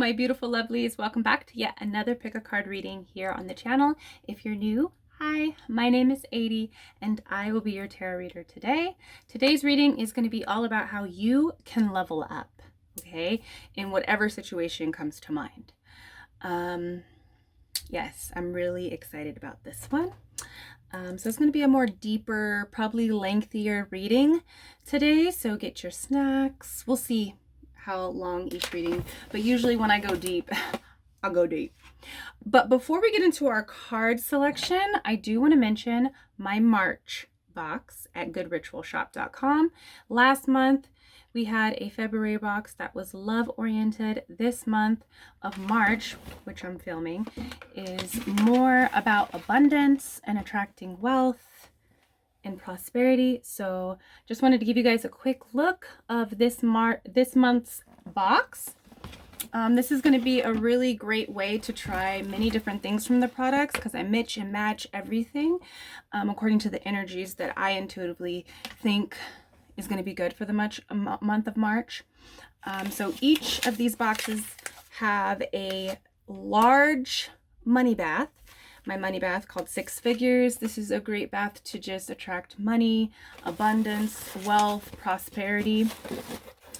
my beautiful lovelies. Welcome back to yet another pick a card reading here on the channel. If you're new, hi, my name is Adie and I will be your tarot reader today. Today's reading is going to be all about how you can level up, okay, in whatever situation comes to mind. Yes, I'm really excited about this one. So it's going to be a more deeper, probably lengthier reading today. So get your snacks. We'll see how long each reading, but usually when I go deep, I'll go deep. But before we get into our card selection, I do want to mention my March box at goodritualshop.com. Last month, we had a February box that was love-oriented. This month of March, which I'm filming, is more about abundance and attracting wealth and prosperity. So just wanted to give you guys a quick look of this month's box. This is going to be a really great way to try many different things from the products because I mix and match everything according to the energies that I intuitively think is going to be good for the month of March. So each of these boxes have a large money bath. My money bath called Six Figures. This is a great bath to just attract money, abundance, wealth, prosperity.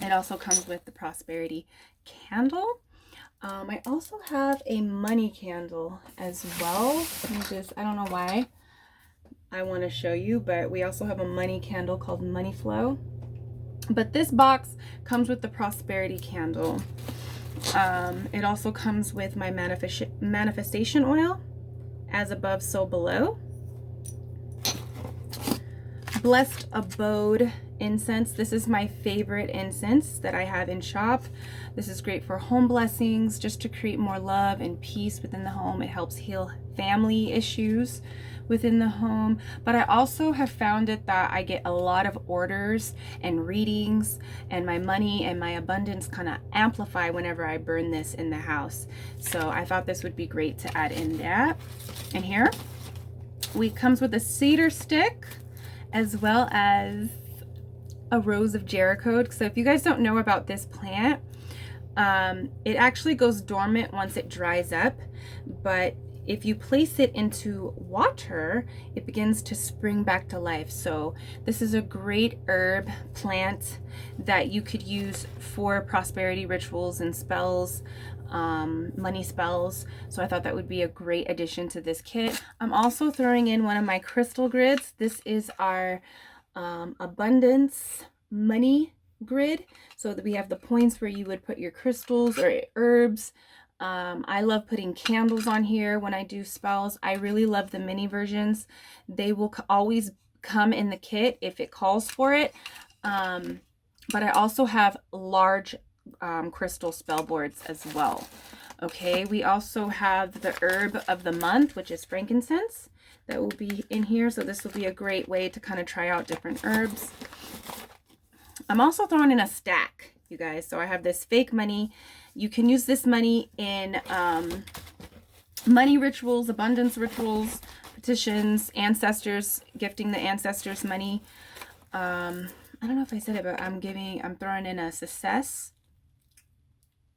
It also comes with the prosperity candle. I also have a money candle as well. I don't know why I want to show you, but we also have a money candle called Money Flow. But this box comes with the prosperity candle. It also comes with my manifestation oil, As Above, So Below. Blessed Abode incense. This is my favorite incense that I have in shop. This is great for home blessings, just to create more love and peace within the home. It helps heal family issues within the home. But I also have found it that I get a lot of orders and readings, and my money and my abundance kind of amplify whenever I burn this in the house. So I thought this would be great to add in that. And here comes with a cedar stick as well as a rose of Jericho. So if you guys don't know about this plant, it actually goes dormant once it dries up, but if you place it into water, it begins to spring back to life. So this is a great herb plant that you could use for prosperity rituals and spells, money spells. So I thought that would be a great addition to this kit. I'm also throwing in one of my crystal grids. This is our abundance money grid. So that we have the points where you would put your crystals or herbs. I love putting candles on here when I do spells. I really love the mini versions. They will always come in the kit if it calls for it. But I also have large crystal spell boards as well. Okay, we also have the herb of the month, which is frankincense, that will be in here. So this will be a great way to kind of try out different herbs. I'm also throwing in a stack, you guys. So I have this fake money. You can use this money in money rituals, abundance rituals, petitions, ancestors, gifting the ancestors money. I don't know if I said it, but I'm throwing in a success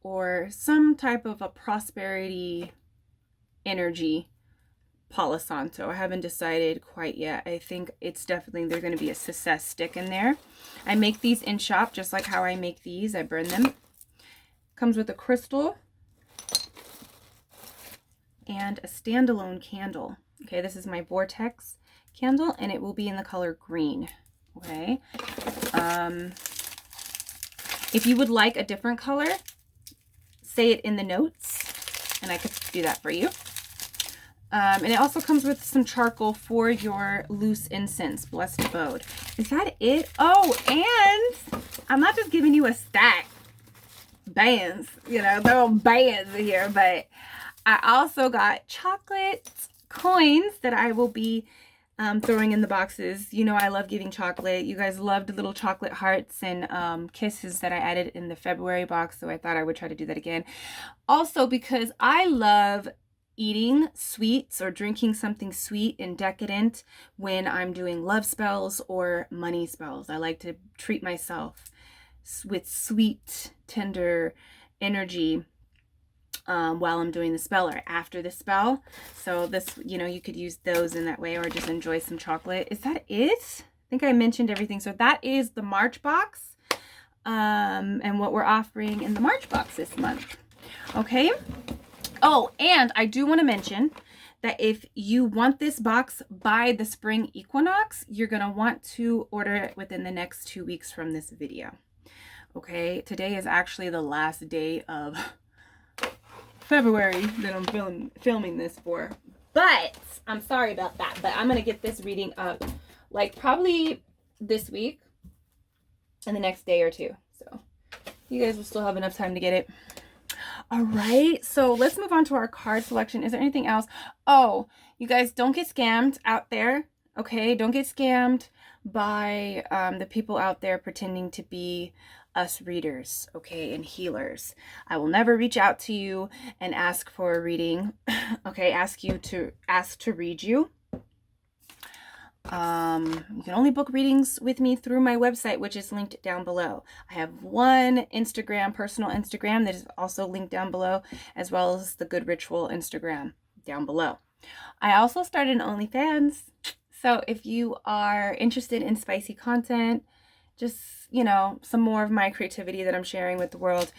or some type of a prosperity energy Palo Santo. I haven't decided quite yet. I think it's definitely, there's going to be a success stick in there. I make these in shop just like how I make these. I burn them. Comes with a crystal and a standalone candle. Okay, this is my vortex candle and it will be in the color green. Okay. If you would like a different color, say it in the notes and I could do that for you. And it also comes with some charcoal for your loose incense, Blessed Abode. Is that it? Oh, and I'm not just giving you a stack bands, you know, they're all bands here, but I also got chocolate coins that I will be throwing in the boxes. You know, I love giving chocolate. You guys loved the little chocolate hearts and kisses that I added in the February box, so I thought I would try to do that again. Also, because I love eating sweets or drinking something sweet and decadent when I'm doing love spells or money spells. I like to treat myself with sweet, tender energy while I'm doing the spell or after the spell. So this, you know, you could use those in that way or just enjoy some chocolate. Is that it? I think I mentioned everything. So that is the March box and what we're offering in the March box this month. Okay. Oh, and I do want to mention that if you want this box by the spring equinox, you're going to want to order it within the next 2 weeks from this video. Okay. Today is actually the last day of February that I'm filming this for, but I'm sorry about that, but I'm gonna get this reading up like probably this week and the next day or two, so you guys will still have enough time to get it. All right, so let's move on to our card selection. Is there anything else? Oh, you guys, don't get scammed out there. Okay, don't get scammed by the people out there pretending to be us readers, okay, and healers. I will never reach out to you and ask for a reading, okay, ask to read you. You can only book readings with me through my website, which is linked down below. I have one Instagram, personal Instagram, that is also linked down below, as well as the Good Ritual Instagram down below. I also started an OnlyFans, so if you are interested in spicy content, just, you know, some more of my creativity that I'm sharing with the world,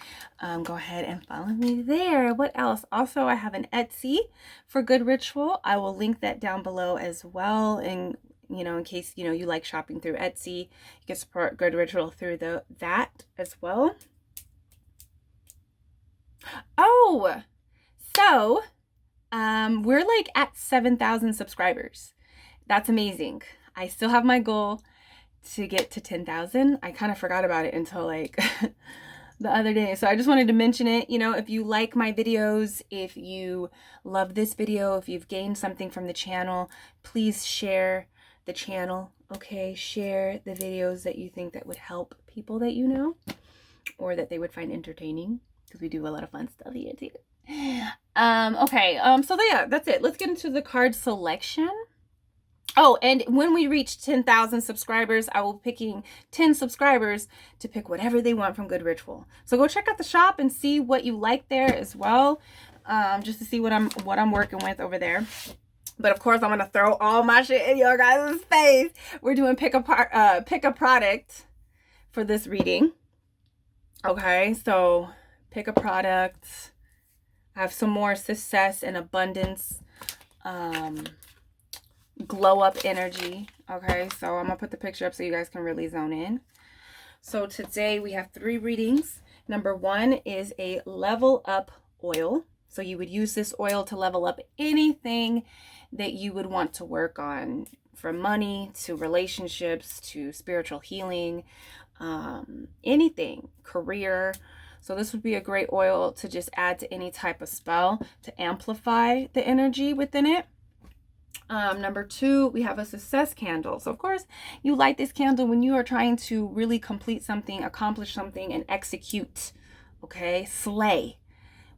go ahead and follow me there. What else? Also, I have an Etsy for Good Ritual. I will link that down below as well. And, you know, in case, you know, you like shopping through Etsy, you can support Good Ritual through that as well. Oh, so we're like at 7,000 subscribers. That's amazing. I still have my goal to get to 10,000. I kind of forgot about it until like the other day. So I just wanted to mention it. You know, if you like my videos, if you love this video, if you've gained something from the channel, please share the channel. Okay, share the videos that you think that would help people that you know or that they would find entertaining, because we do a lot of fun stuff here too. Okay, so yeah, that's it. Let's get into the card selection. Oh, and when we reach 10,000 subscribers, I will be picking 10 subscribers to pick whatever they want from Good Ritual. So go check out the shop and see what you like there as well, just to see what I'm working with over there. But of course, I'm gonna throw all my shit in your guys' face. We're doing pick a product for this reading. Okay, so pick a product. I have some more success and abundance. Glow up energy. Okay, so I'm gonna put the picture up so you guys can really zone in. So today we have 3 readings. Number 1 is a level up oil. So you would use this oil to level up anything that you would want to work on, from money to relationships to spiritual healing, anything, career. So this would be a great oil to just add to any type of spell to amplify the energy within it. Number 2, we have a success candle. So of course you light this candle when you are trying to really complete something, accomplish something, and execute. Okay, slay.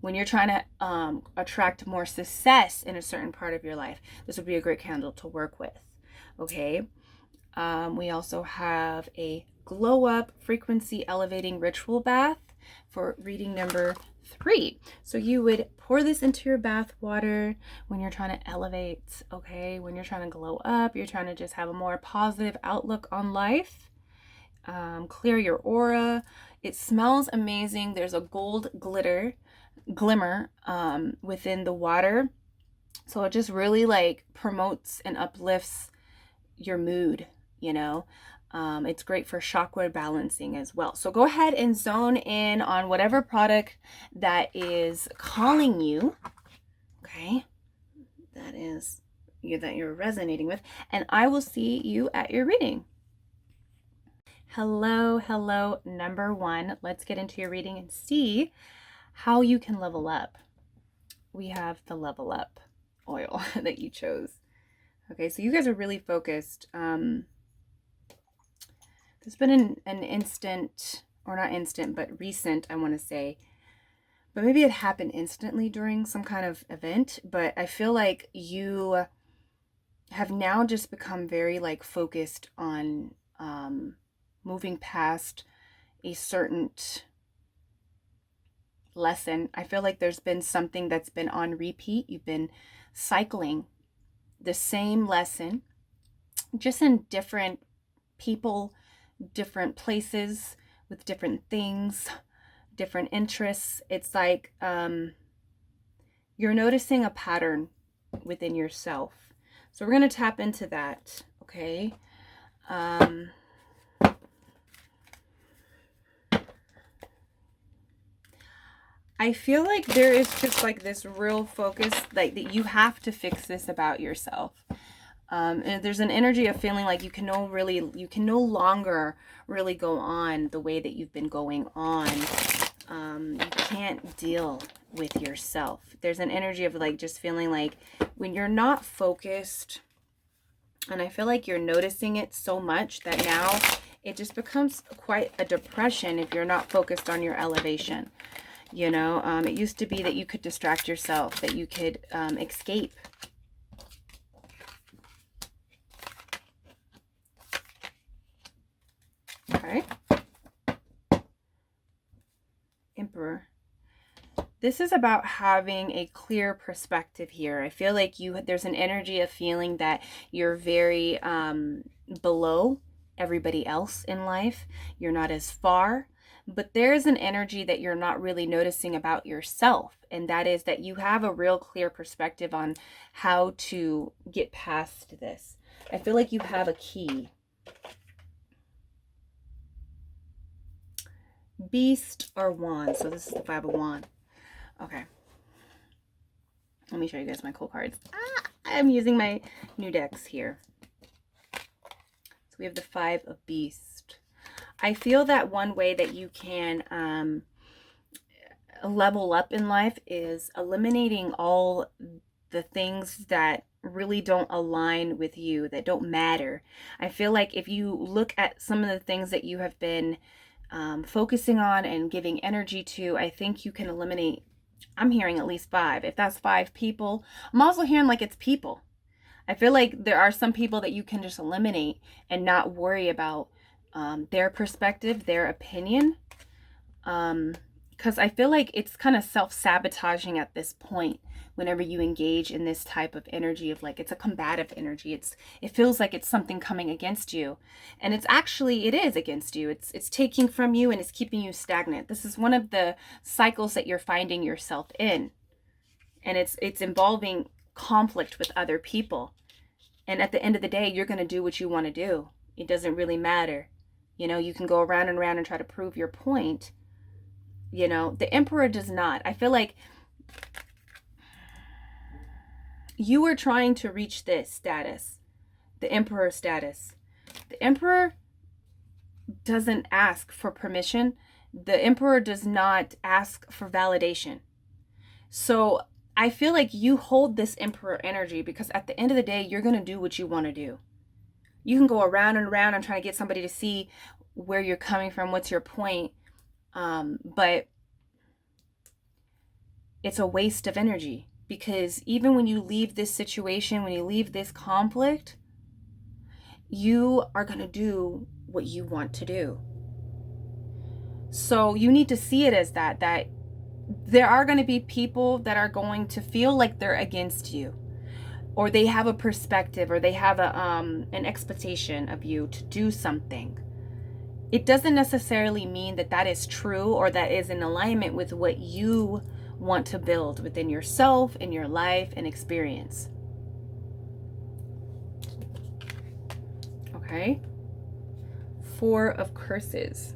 When you're trying to attract more success in a certain part of your life, this would be a great candle to work with. Okay, we also have a glow up frequency elevating ritual bath for reading number 3. So you would pour this into your bath water when you're trying to elevate, okay? When you're trying to glow up, you're trying to just have a more positive outlook on life. Clear your aura. It smells amazing. There's a gold glimmer within the water. So it just really like promotes and uplifts your mood, you know? It's great for chakra balancing as well. So go ahead and zone in on whatever product that is calling you, okay, that you're resonating with, and I will see you at your reading. Hello, number 1. Let's get into your reading and see how you can level up. We have the level up oil that you chose. Okay, so you guys are really focused. There's been an instant, or not instant, but recent, I want to say, but maybe it happened instantly during some kind of event, but I feel like you have now just become very like focused on moving past a certain lesson. I feel like there's been something that's been on repeat. You've been cycling the same lesson, just in different people, different places, with different things, different interests. It's like you're noticing a pattern within yourself. So we're going to tap into that, okay? I feel like there is just like this real focus, like that you have to fix this about yourself. And there's an energy of feeling like you can no longer really go on the way that you've been going on. You can't deal with yourself. There's an energy of like just feeling like when you're not focused, and I feel like you're noticing it so much that now it just becomes quite a depression if you're not focused on your elevation. You know, it used to be that you could distract yourself, that you could escape. Okay. Emperor. This is about having a clear perspective here. I feel like there's an energy of feeling that you're very below everybody else in life. You're not as far. But there's an energy that you're not really noticing about yourself, and that is that you have a real clear perspective on how to get past this. I feel like you have a key. Beast or wand. So this is the 5 of Wands. Okay. Let me show you guys my cool cards. I'm using my new decks here. So we have the 5 of Beast. I feel that one way that you can level up in life is eliminating all the things that really don't align with you, that don't matter. I feel like if you look at some of the things that you have been focusing on and giving energy to, I think you can eliminate, I'm hearing at least 5. If that's 5 people, I'm also hearing like it's people. I feel like there are some people that you can just eliminate and not worry about their perspective, their opinion, because I feel like it's kind of self-sabotaging at this point whenever you engage in this type of energy of like, it's a combative energy. It feels like it's something coming against you, and it is against you. It's taking from you and it's keeping you stagnant. This is one of the cycles that you're finding yourself in, and it's involving conflict with other people. And at the end of the day, you're going to do what you want to do. It doesn't really matter. You know, you can go around and around and try to prove your point. You know, the Emperor does not. I feel like you are trying to reach this status, the Emperor status. The Emperor doesn't ask for permission. The Emperor does not ask for validation. So I feel like you hold this Emperor energy because at the end of the day, you're going to do what you want to do. You can go around and around and try to get somebody to see where you're coming from, what's your point, but it's a waste of energy, because even when you leave this situation, when you leave this conflict, you are going to do what you want to do. So you need to see it as that there are going to be people that are going to feel like they're against you, or they have a perspective, or they have an expectation of you to do something. It doesn't necessarily mean that that is true or that is in alignment with what you want to build within yourself, in your life and experience. Okay. 4 of Curses.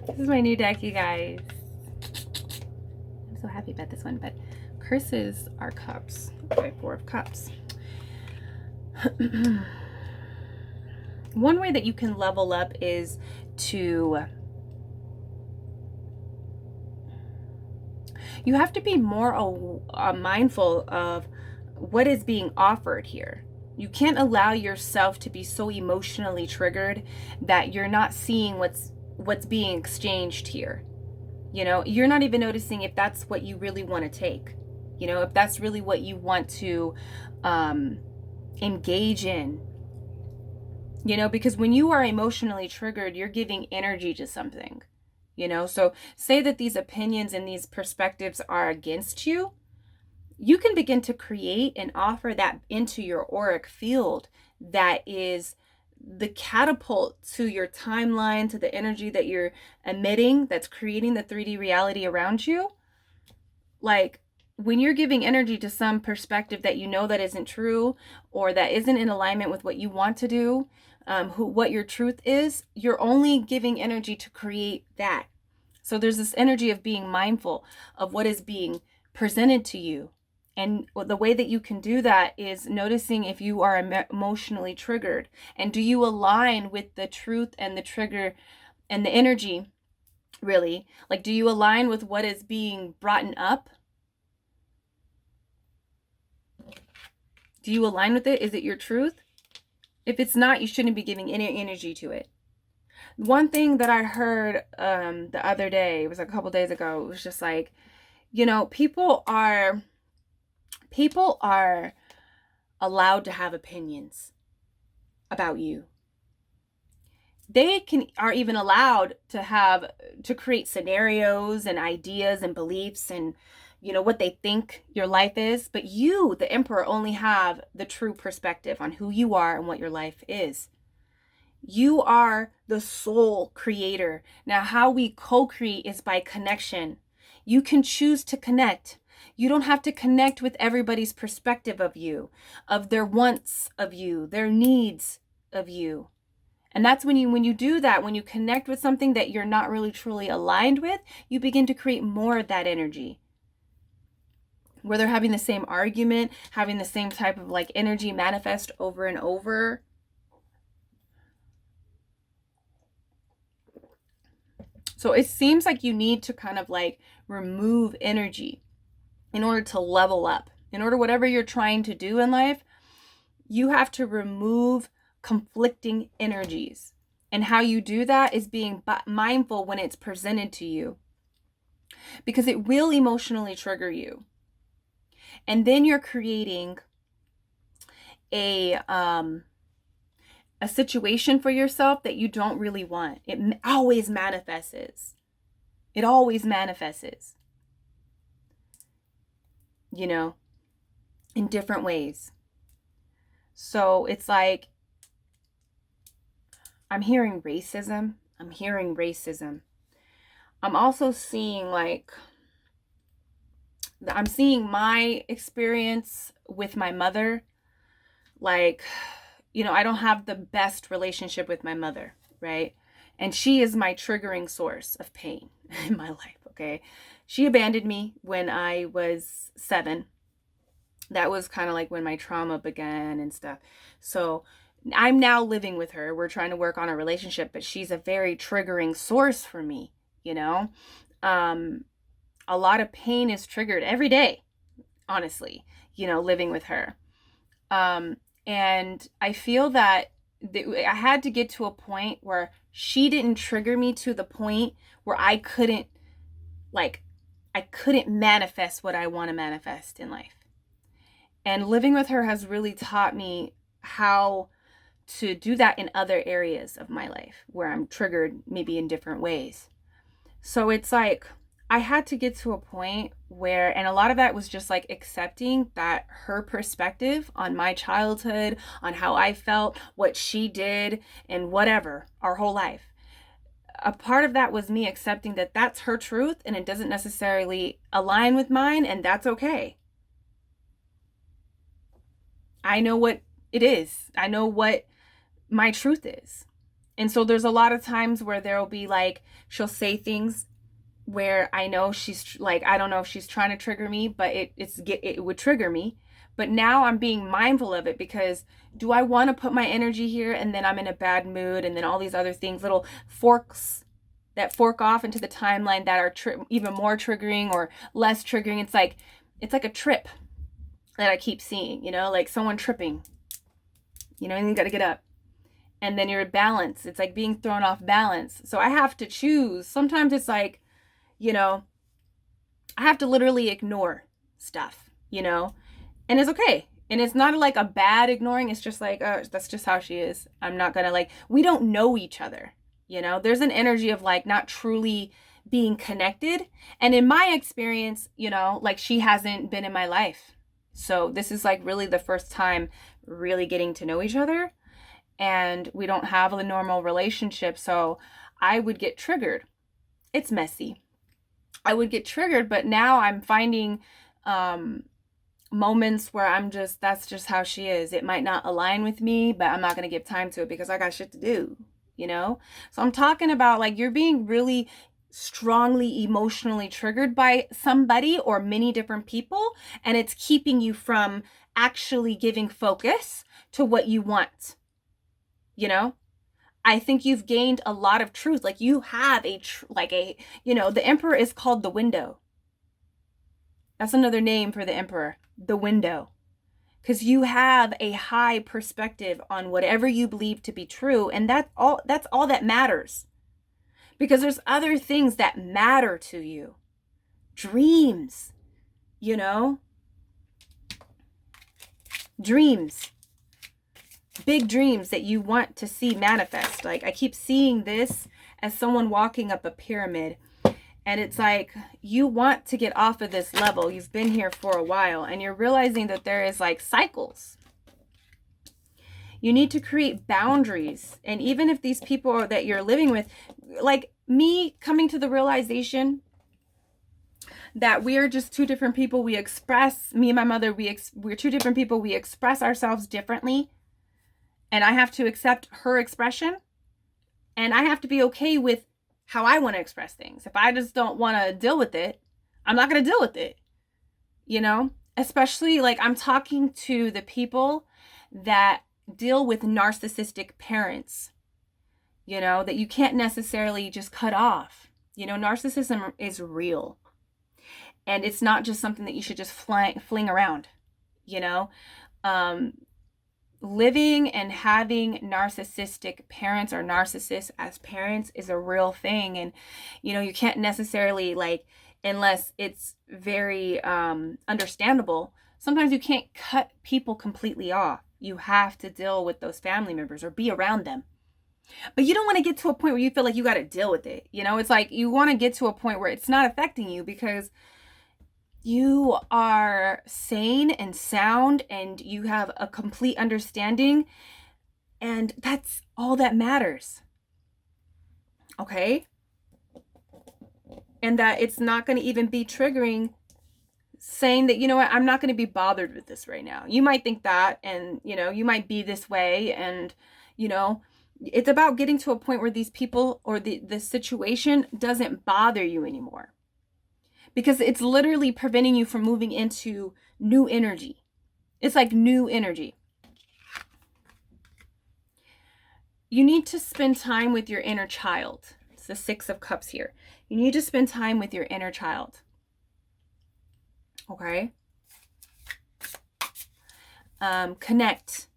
This is my new deck, you guys. I'm so happy about this one, but Curses are cups. Okay, 4 of Cups. One way that you can level up is to, you have to be more mindful of what is being offered here. You can't allow yourself to be so emotionally triggered that you're not seeing what's being exchanged here. You know, you're not even noticing if that's what you really want to take. You know, if that's really what you want to engage in. You know, because when you are emotionally triggered, you're giving energy to something. you know? So say that these opinions and these perspectives are against you. You can begin to create and offer that into your auric field that is the catapult to your timeline, to the energy that you're emitting, that's creating the 3D reality around you. Like, when you're giving energy to some perspective that you know that isn't true, or that isn't in alignment with what you want to do, what your truth is, you're only giving energy to create that. So there's this energy of being mindful of what is being presented to you. And the way that you can do that is noticing if you are emotionally triggered. And do you align with the truth and the trigger and the energy, really? Like, do you align with what is being brought up? Do you align with it? Is it your truth? If it's not, you shouldn't be giving any energy to it. One thing that I heard the other day, it was a couple days ago, it was just like, you know, people are allowed to have opinions about you. They are even allowed to create scenarios and ideas and beliefs and, you know, what they think your life is. But you, the emperor, only have the true perspective on who you are and what your life is. You are the sole creator. Now, how we co-create is by connection. You can choose to connect. You don't have to connect with everybody's perspective of you, of their wants of you, their needs of you. And that's when you do that, when you connect with something that you're not really truly aligned with, you begin to create more of that energy. Where they're having the same argument, having the same type of like energy manifest over and over. So it seems like you need to kind of like remove energy in order to level up. In order, whatever you're trying to do in life, you have to remove conflicting energies. And how you do that is being mindful when it's presented to you, because it will emotionally trigger you. And then you're creating a situation for yourself that you don't really want. It always manifests. It always manifests, you know, in different ways. So it's like, I'm hearing racism. I'm also seeing I'm seeing my experience with my mother. Like, you know, I don't have the best relationship with my mother, right? And she is my triggering source of pain in my life, okay? She abandoned me when I was 7. That was kind of like when my trauma began and stuff. So I'm now living with her. We're trying to work on a relationship, but she's a very triggering source for me, you know? A lot of pain is triggered every day, honestly, you know, living with her. And I feel that I had to get to a point where she didn't trigger me to the point where I couldn't manifest what I want to manifest in life. And living with her has really taught me how to do that in other areas of my life where I'm triggered maybe in different ways. So it's like, I had to get to a point where, and a lot of that was just like accepting that her perspective on my childhood, on how I felt, what she did, and whatever, our whole life. A part of that was me accepting that that's her truth and it doesn't necessarily align with mine, and that's okay. I know what it is. I know what my truth is. And so there's a lot of times where there'll be like, she'll say things where I know she's like, I don't know if she's trying to trigger me, but it would trigger me. But now I'm being mindful of it, because do I want to put my energy here and then I'm in a bad mood, and then all these other things, little forks that fork off into the timeline that are even more triggering or less triggering. It's like a trip that I keep seeing, you know, like someone tripping, you know, and you got to get up. And then you're balance. It's like being thrown off balance. So I have to choose. Sometimes it's like, you know, I have to literally ignore stuff, you know, and it's okay. And it's not like a bad ignoring. It's just like, that's just how she is. I'm not going to we don't know each other. You know, there's an energy of like not truly being connected. And in my experience, you know, like she hasn't been in my life. So this is like really the first time really getting to know each other, and we don't have a normal relationship. So I would get triggered. It's messy. I would get triggered, but now I'm finding moments where that's just how she is. It might not align with me, but I'm not going to give time to it because I got shit to do, you know? So I'm talking about like you're being really strongly emotionally triggered by somebody or many different people, and it's keeping you from actually giving focus to what you want, you know? I think you've gained a lot of truth. Like you have you know, the emperor is called the window. That's another name for the emperor, the window. Because you have a high perspective on whatever you believe to be true. And that's all that matters. Because there's other things that matter to you. Dreams, you know? Dreams. Big dreams that you want to see manifest. Like I keep seeing this as someone walking up a pyramid, and it's like you want to get off of this level. You've been here for a while and you're realizing that there is like cycles. You need to create boundaries. And even if these people that you're living with, like me coming to the realization that we are just two different people. Me and my mother, we're two different people. We express ourselves differently. And I have to accept her expression, and I have to be okay with how I want to express things. If I just don't want to deal with it, I'm not going to deal with it, you know? Especially like I'm talking to the people that deal with narcissistic parents, you know, that you can't necessarily just cut off. You know, narcissism is real, and it's not just something that you should just fling around, you know? Living and having narcissistic parents or narcissists as parents is a real thing. And, you know, you can't necessarily like, unless it's very understandable, sometimes you can't cut people completely off. You have to deal with those family members or be around them. But you don't want to get to a point where you feel like you got to deal with it. You know, it's like you want to get to a point where it's not affecting you because you are sane and sound and you have a complete understanding, and that's all that matters. Okay? And that it's not going to even be triggering saying that, you know what, I'm not going to be bothered with this right now. You might think that, and, you know, you might be this way, and, you know, it's about getting to a point where these people or the situation doesn't bother you anymore. Because it's literally preventing you from moving into new energy. It's like new energy. You need to spend time with your inner child. It's the 6 of Cups here. You need to spend time with your inner child. Okay? Connect.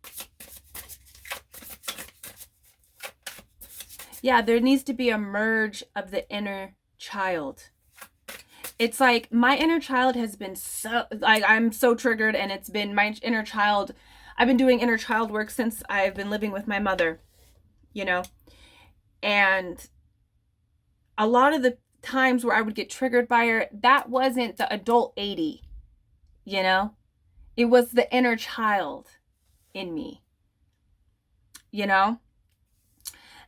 Yeah, there needs to be a merge of the inner child. It's like my inner child has been so, like, I'm so triggered, and it's been my inner child. I've been doing inner child work since I've been living with my mother, you know, and a lot of the times where I would get triggered by her, that wasn't the adult 80, you know, it was the inner child in me, you know.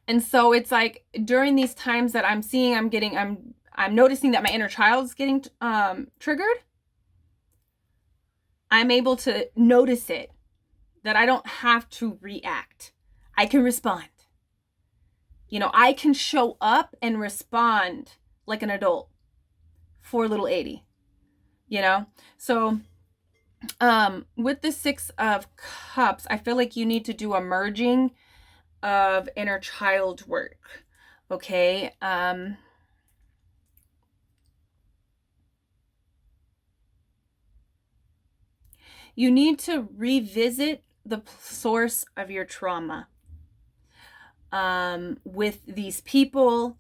And so it's like during these times that I'm seeing, I'm noticing that my inner child's getting triggered. I'm able to notice it, that I don't have to react. I can respond. You know, I can show up and respond like an adult for little 80, you know? So with the 6 of Cups, I feel like you need to do a merging of inner child work. Okay? You need to revisit the source of your trauma. With these people,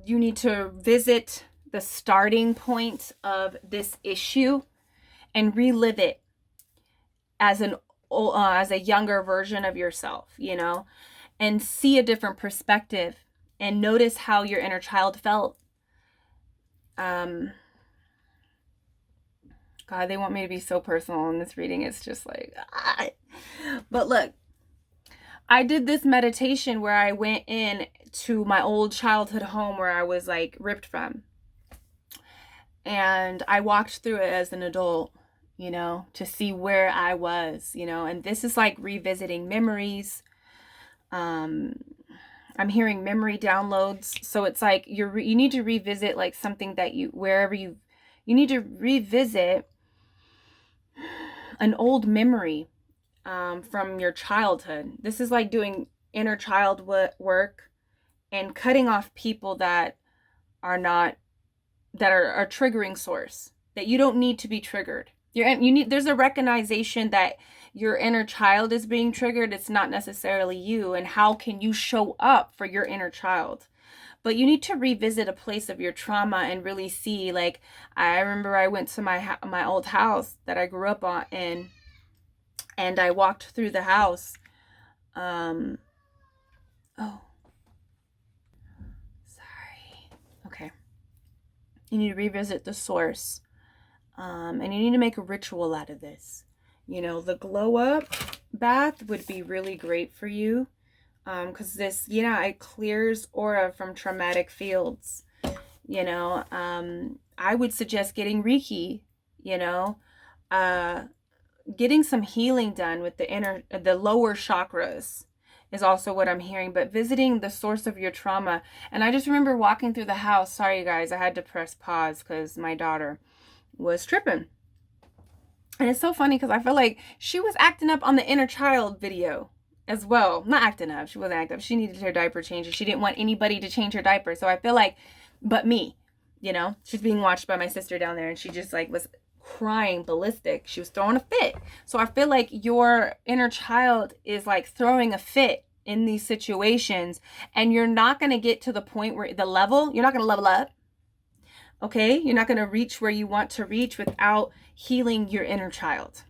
you need to visit the starting point of this issue and relive it as a younger version of yourself, you know, and see a different perspective and notice how your inner child felt God, they want me to be so personal in this reading. It's just like, ah. But look, I did this meditation where I went in to my old childhood home where I was like ripped from. And I walked through it as an adult, you know, to see where I was, you know, and this is like revisiting memories. I'm hearing memory downloads. So it's like you need to revisit like something that you need to revisit an old memory from your childhood. This is like doing inner child work and cutting off people that are not, that are a triggering source, that you don't need to be triggered. There's a recognition that your inner child is being triggered. It's not necessarily you. And how can you show up for your inner child? But you need to revisit a place of your trauma and really see, like, I remember I went to my old house that I grew up in, and I walked through the house. Oh, sorry. Okay. You need to revisit the source. And you need to make a ritual out of this. You know, the glow up bath would be really great for you. Because this, you know, it clears aura from traumatic fields. You know, I would suggest getting Reiki, you know, getting some healing done with the lower chakras is also what I'm hearing, but visiting the source of your trauma. And I just remember walking through the house. Sorry, guys, I had to press pause because my daughter was tripping. And it's so funny because I feel like she was acting up on the inner child video as well. Not acting up. She wasn't acting up. She needed her diaper changed. She didn't want anybody to change her diaper. So I feel like, but me, you know, she's being watched by my sister down there, and she just like was crying ballistic. She was throwing a fit. So I feel like your inner child is like throwing a fit in these situations, and you're not going to get to the point where you're not going to level up. Okay? You're not going to reach where you want to reach without healing your inner child.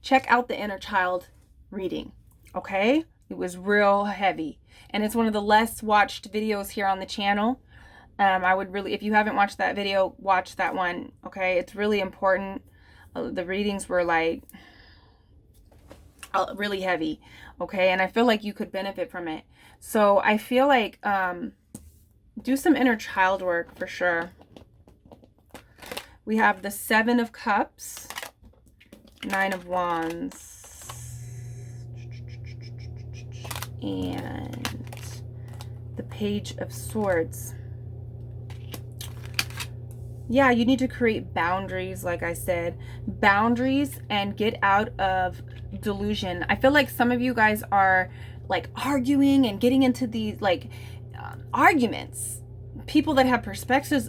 Check out the inner child reading. Okay? It was real heavy. And it's one of the less watched videos here on the channel. I would really, if you haven't watched that video, watch that one. Okay? It's really important. The readings were like really heavy. Okay? And I feel like you could benefit from it. So I feel like, do some inner child work for sure. We have the 7 of Cups, 9 of Wands, and the Page of Swords. Yeah, you need to create boundaries, like I said. Boundaries, and get out of delusion. I feel like some of you guys are like arguing and getting into these like arguments. People that have perspectives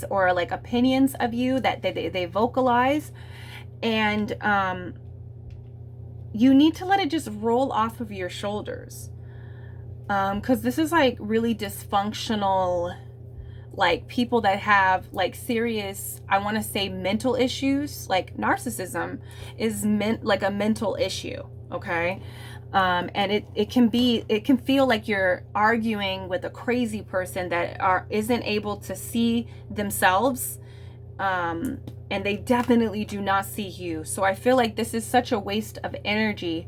or like opinions of you that they vocalize, and you need to let it just roll off of your shoulders, because this is like really dysfunctional, like people that have like serious, I want to say mental issues. Like narcissism is like a mental issue. Okay. And it can feel like you're arguing with a crazy person that isn't able to see themselves, and they definitely do not see you. So I feel like this is such a waste of energy,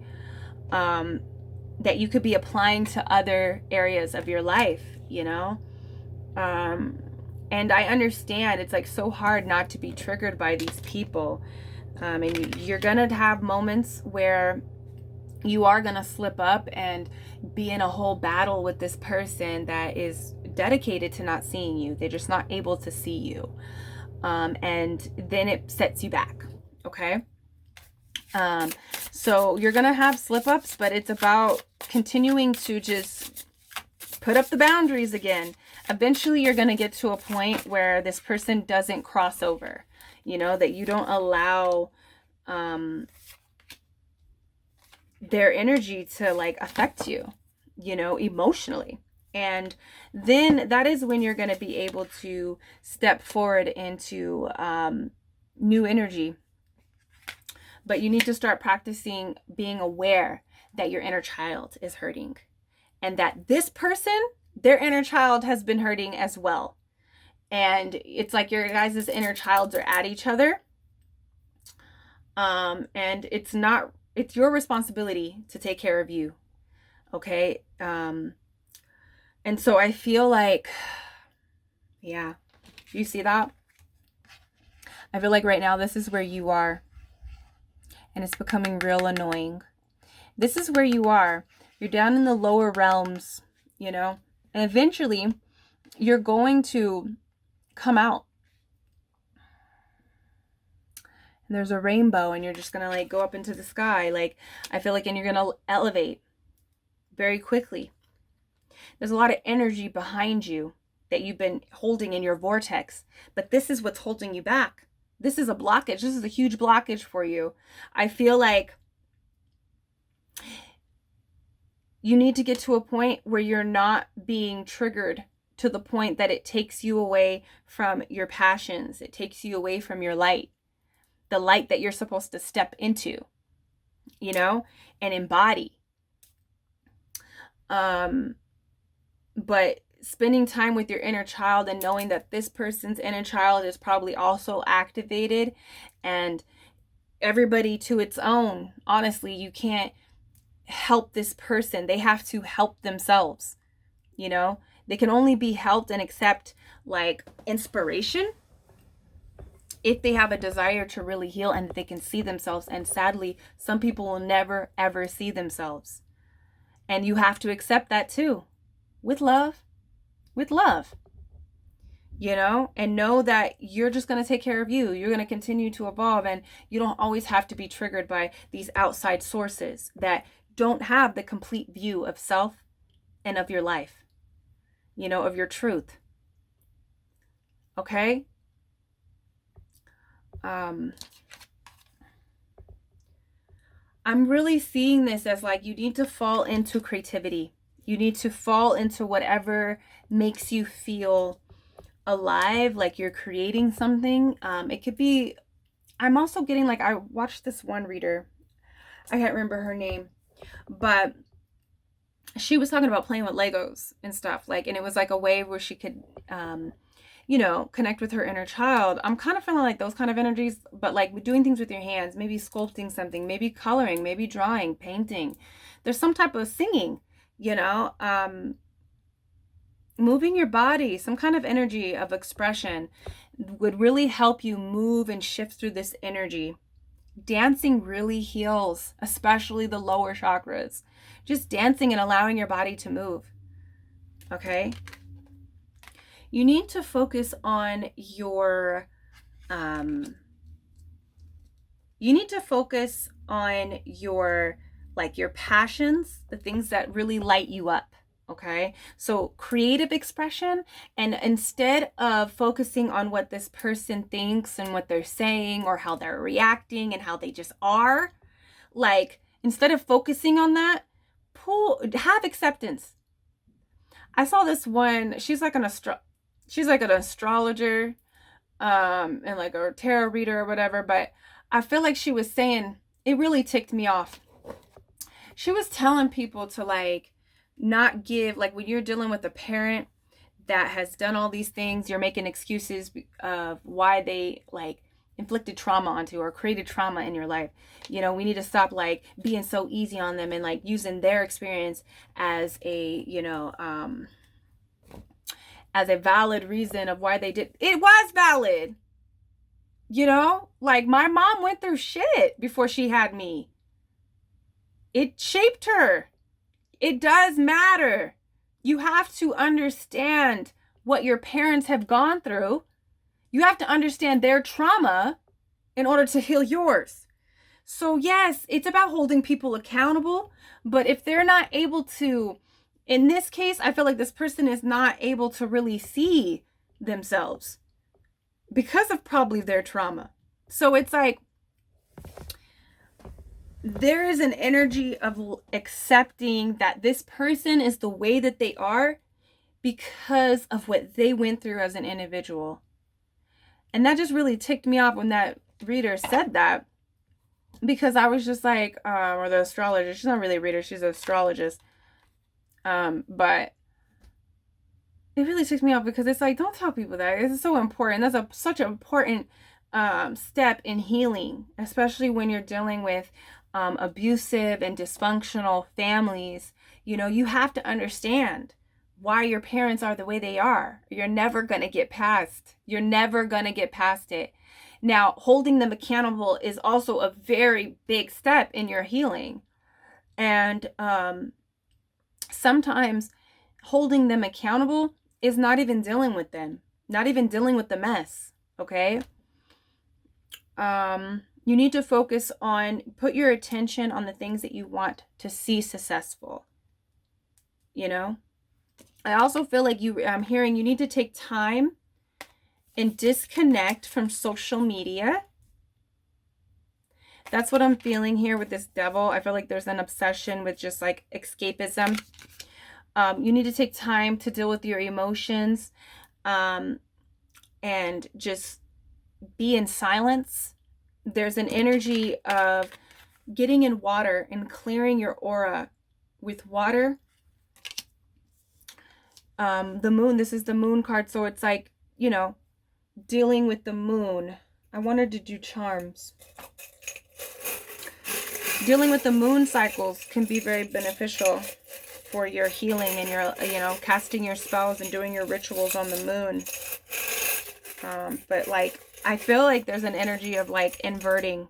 that you could be applying to other areas of your life, you know. And I understand it's like so hard not to be triggered by these people, and you're gonna have moments where you are going to slip up and be in a whole battle with this person that is dedicated to not seeing you. They're just not able to see you. And then it sets you back. Okay. So you're going to have slip ups, but it's about continuing to just put up the boundaries again. Eventually you're going to get to a point where this person doesn't cross over, you know, that you don't allow, their energy to like affect you, you know, emotionally. And then that is when you're going to be able to step forward into new energy. But you need to start practicing being aware that your inner child is hurting, and that this person, their inner child has been hurting as well. And it's like your guys' inner childs are at each other. And it's your responsibility to take care of you. Okay. And so I feel like, yeah, you see that? I feel like right now this is where you are, and it's becoming real annoying. This is where you are. You're down in the lower realms, you know, and eventually you're going to come out. And there's a rainbow, and you're just going to like go up into the sky. Like, I feel like, and you're going to elevate very quickly. There's a lot of energy behind you that you've been holding in your vortex, but this is what's holding you back. This is a blockage. This is a huge blockage for you. I feel like you need to get to a point where you're not being triggered to the point that it takes you away from your passions. It takes you away from your light, the light that you're supposed to step into, you know, and embody. But spending time with your inner child and knowing that this person's inner child is probably also activated, and everybody to its own. Honestly, you can't help this person. They have to help themselves. You know, they can only be helped and accept like inspiration if they have a desire to really heal and they can see themselves. And sadly, some people will never ever see themselves. And you have to accept that too, with love, you know, and know that you're just going to take care of you. You're going to continue to evolve, and you don't always have to be triggered by these outside sources that don't have the complete view of self and of your life, you know, of your truth. Okay? I'm really seeing this as like you need to fall into creativity. You need to fall into whatever makes you feel alive, like you're creating something. It could be, I'm also getting like, I watched this one reader, I can't remember her name, but she was talking about playing with Legos and stuff, like, and it was like a way where she could, you know, connect with her inner child. I'm kind of feeling like those kind of energies, but like doing things with your hands, maybe sculpting something, maybe coloring, maybe drawing, painting. There's some type of singing, you know, moving your body, some kind of energy of expression would really help you move and shift through this energy. Dancing really heals, especially the lower chakras. Just dancing and allowing your body to move. Okay? You need to focus on your like your passions, the things that really light you up. Okay, so creative expression, and instead of focusing on what this person thinks and what they're saying or how they're reacting and how they just are, like instead of focusing on that, have acceptance. I saw this one, she's like an astrologer, and like a tarot reader or whatever, but I feel like she was saying, it really ticked me off. She was telling people to like not give, like when you're dealing with a parent that has done all these things, you're making excuses of why they like inflicted trauma onto or created trauma in your life. You know, we need to stop like being so easy on them and like using their experience as a, you know, as a valid reason of why they did. It was valid. You know, like my mom went through shit before she had me. It shaped her. It does matter. You have to understand what your parents have gone through. You have to understand their trauma in order to heal yours. So yes, it's about holding people accountable, but if they're not able to, in this case, I feel like this person is not able to really see themselves because of probably their trauma. So it's like, there is an energy of accepting that this person is the way that they are because of what they went through as an individual. And that just really ticked me off when that reader said that, because I was just like, or the astrologer, she's not really a reader, she's an astrologist. But I was just like, oh, this person is the way that they are because of what they went through as an individual. And that just really ticked me off when that reader said that, because I was just like, or the astrologer, she's not really a reader, she's an astrologist. But she's not really a reader, she's an astrologist. it really ticks me off because it's like, don't tell people that. It's so important. That's such an important step in healing, especially when you're dealing with abusive and dysfunctional families. You know, you have to understand why your parents are the way they are. You're never going to get past. You're never going to get past it. Now, holding them accountable is also a very big step in your healing. And sometimes holding them accountable is not even dealing with them, not even dealing with the mess, okay? You need to focus on, put your attention on the things that you want to see successful, you know? I also feel like I'm hearing you need to take time and disconnect from social media. That's what I'm feeling here with this devil. I feel like there's an obsession with just like escapism. You need to take time to deal with your emotions and just be in silence. There's an energy of getting in water and clearing your aura with water. The moon, this is the moon card. So it's like, you know, dealing with the moon. I wanted to do charms. Dealing with the moon cycles can be very beneficial for your healing and your, you know, casting your spells and doing your rituals on the moon. But like, I feel like there's an energy of like inverting,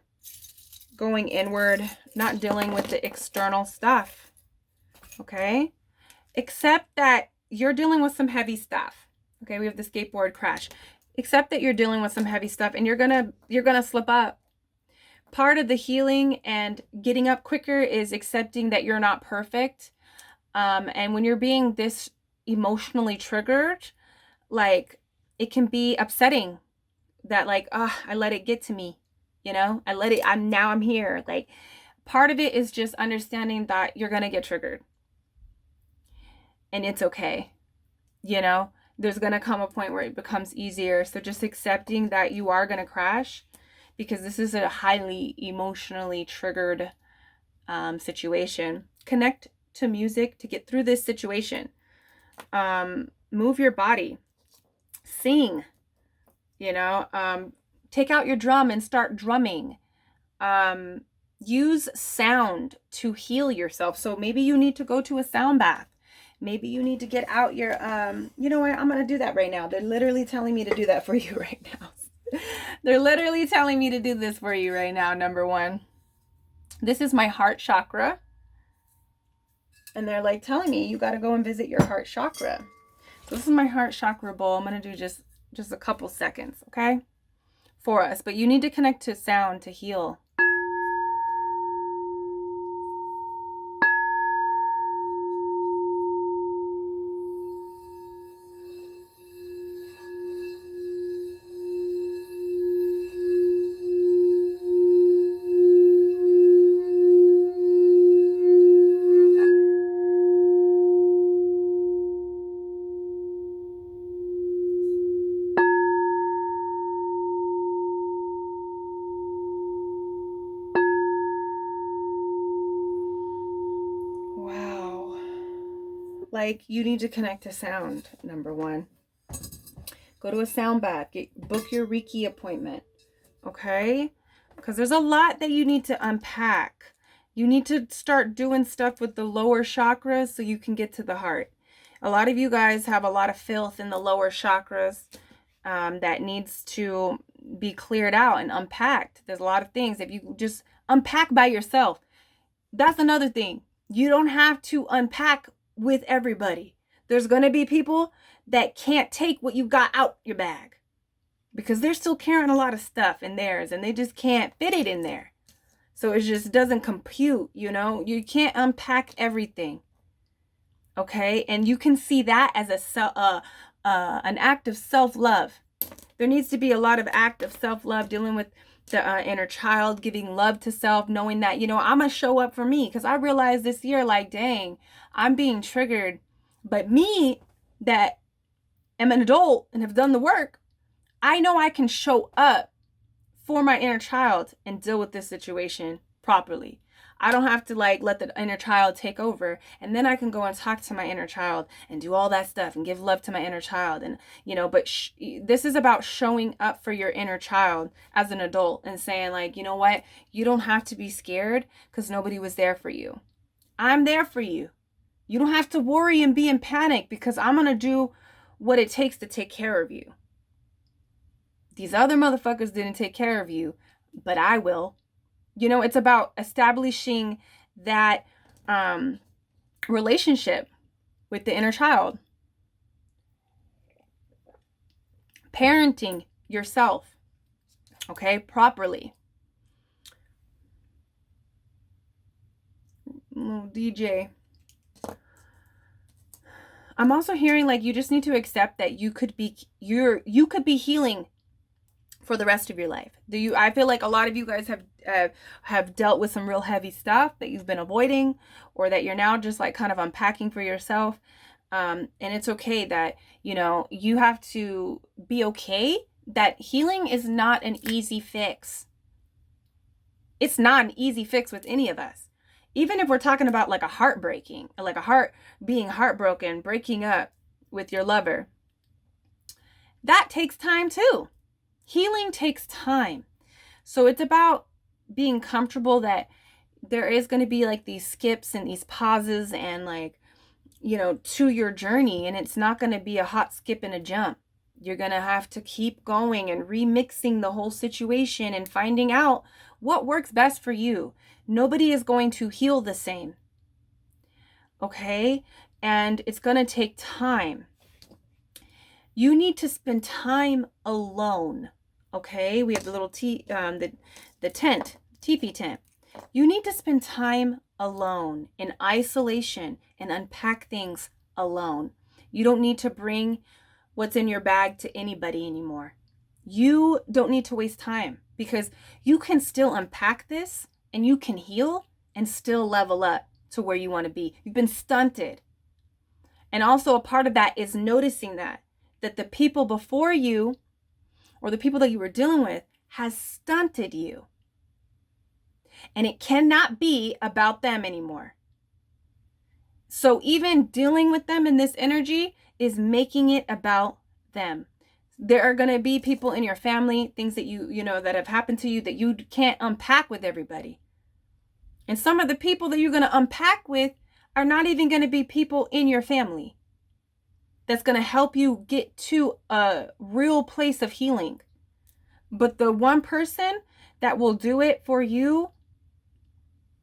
going inward, not dealing with the external stuff. Okay? Except that you're dealing with some heavy stuff. Okay, we have the skateboard crash. Except that you're dealing with some heavy stuff and you're gonna slip up. Part of the healing and getting up quicker is accepting that you're not perfect. And when you're being this emotionally triggered, like, it can be upsetting that like, I let it get to me, you know, I'm here. Like, part of it is just understanding that you're going to get triggered and it's okay. You know, there's going to come a point where it becomes easier. So just accepting that you are going to crash, because this is a highly emotionally triggered situation. Connect to music to get through this situation. Move your body. Sing. You know, take out your drum and start drumming. Use sound to heal yourself. So maybe you need to go to a sound bath. Maybe you need to get out your, you know what, I'm going to do that right now. They're literally telling me to do that for you right now. They're literally telling me to do this for you right now, number one. This is my heart chakra. And they're like telling me you got to go and visit your heart chakra. So this is my heart chakra bowl. I'm going to do just a couple seconds, okay? For us. But you need to connect to sound to heal. Like, you need to connect to sound, number one. Go to a sound bath. Book your Reiki appointment. Okay? Because there's a lot that you need to unpack. You need to start doing stuff with the lower chakras so you can get to the heart. A lot of you guys have a lot of filth in the lower chakras that needs to be cleared out and unpacked. There's a lot of things. If you just unpack by yourself, that's another thing. You don't have to unpack with everybody. There's going to be people that can't take what you got out your bag because they're still carrying a lot of stuff in theirs and they just can't fit it in there. So it just doesn't compute, you know. You can't unpack everything. Okay? And you can see that as an act of self-love. There needs to be a lot of act of self-love, dealing with the inner child, giving love to self, knowing that, you know, I'm going to show up for me. Because I realized this year, like, dang, I'm being triggered. But me, that am an adult and have done the work, I know I can show up for my inner child and deal with this situation properly. I don't have to like let the inner child take over, and then I can go and talk to my inner child and do all that stuff and give love to my inner child. And but this is about showing up for your inner child as an adult and saying like, you know what, you don't have to be scared because nobody was there for you. I'm there for you. You don't have to worry and be in panic because I'm gonna do what it takes to take care of you. These other motherfuckers didn't take care of you, but I will. It's about establishing that relationship with the inner child. Parenting yourself, okay, properly. DJ. I'm also hearing like you just need to accept that you could be healing for the rest of your life. I feel like a lot of you guys have dealt with some real heavy stuff that you've been avoiding, or that you're now just like kind of unpacking for yourself. And it's okay that, you have to be okay that healing is not an easy fix. It's not an easy fix with any of us. Even if we're talking about like a heart being heartbroken, breaking up with your lover, that takes time too. Healing takes time. So it's about being comfortable that there is going to be like these skips and these pauses and like, to your journey. And it's not going to be a hot skip and a jump. You're going to have to keep going and remixing the whole situation and finding out what works best for you. Nobody is going to heal the same. Okay? And it's going to take time. You need to spend time alone. Okay? We have the little the tent, teepee tent. You need to spend time alone in isolation and unpack things alone. You don't need to bring what's in your bag to anybody anymore. You don't need to waste time because you can still unpack this and you can heal and still level up to where you want to be. You've been stunted. And also a part of that is noticing that the people before you or the people that you were dealing with has stunted you. And it cannot be about them anymore. So even dealing with them in this energy is making it about them. There are going to be people in your family, things that that have happened to you that you can't unpack with everybody. And some of the people that you're going to unpack with are not even going to be people in your family that's going to help you get to a real place of healing. But the one person that will do it for you,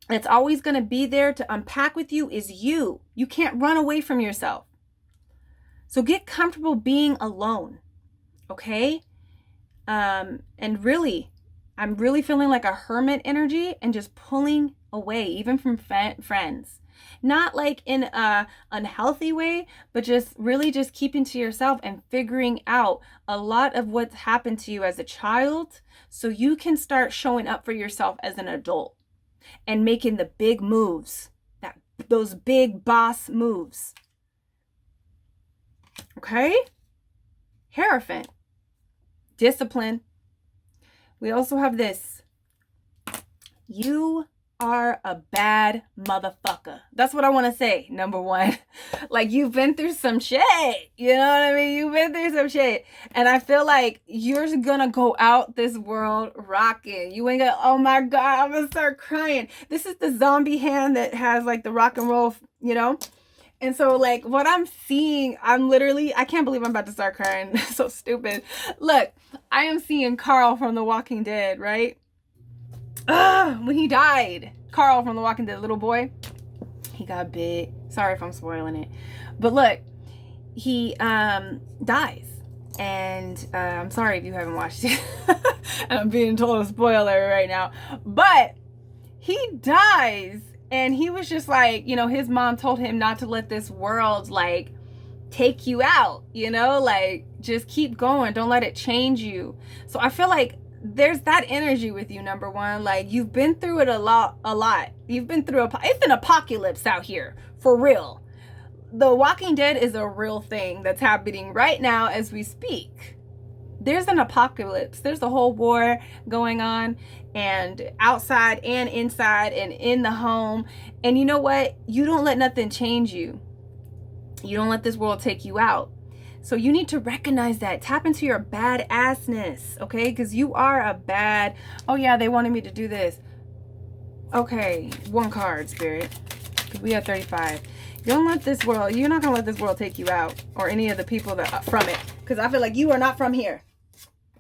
that's always going to be there to unpack with you, is you. You can't run away from yourself. So get comfortable being alone. Okay? And really, I'm really feeling like a hermit energy and just pulling away, even from friends. Not like in a unhealthy way, but just really just keeping to yourself and figuring out a lot of what's happened to you as a child so you can start showing up for yourself as an adult and making the big moves, those big boss moves. Okay? Hierophant. Discipline. We also have this. You are a bad motherfucker. That's what I want to say. Number one, like you've been through some shit. You know what I mean? You've been through some shit. And I feel like you're going to go out this world rocking. You ain't gonna, oh my God, I'm going to start crying. This is the zombie hand that has like the rock and roll, And so like what I'm seeing, I can't believe I'm about to start crying. So stupid. Look, I am seeing Carl from The Walking Dead, right? When he died, Carl from The Walking Dead, little boy, he got bit. Sorry if I'm spoiling it. But look, he dies. And I'm sorry if you haven't watched it. I'm being told a spoiler right now. But he dies. And he was just like, his mom told him not to let this world like take you out, like just keep going. Don't let it change you. So I feel like there's that energy with you, number one. Like you've been through it a lot. You've been through it's an apocalypse out here for real. The Walking Dead is a real thing that's happening right now as we speak. there's an apocalypse. There's a whole war going on, and outside and inside and in the home. And you know what? You don't let nothing change you. You don't let this world take you out. So you need to recognize that. Tap into your badassness, okay? Because you are a bad, oh yeah, they wanted me to do this. Okay, one card, Spirit. Because we have 35. You don't let this world, you're not going to let this world take you out, or any of the people that from it. Because I feel like you are not from here.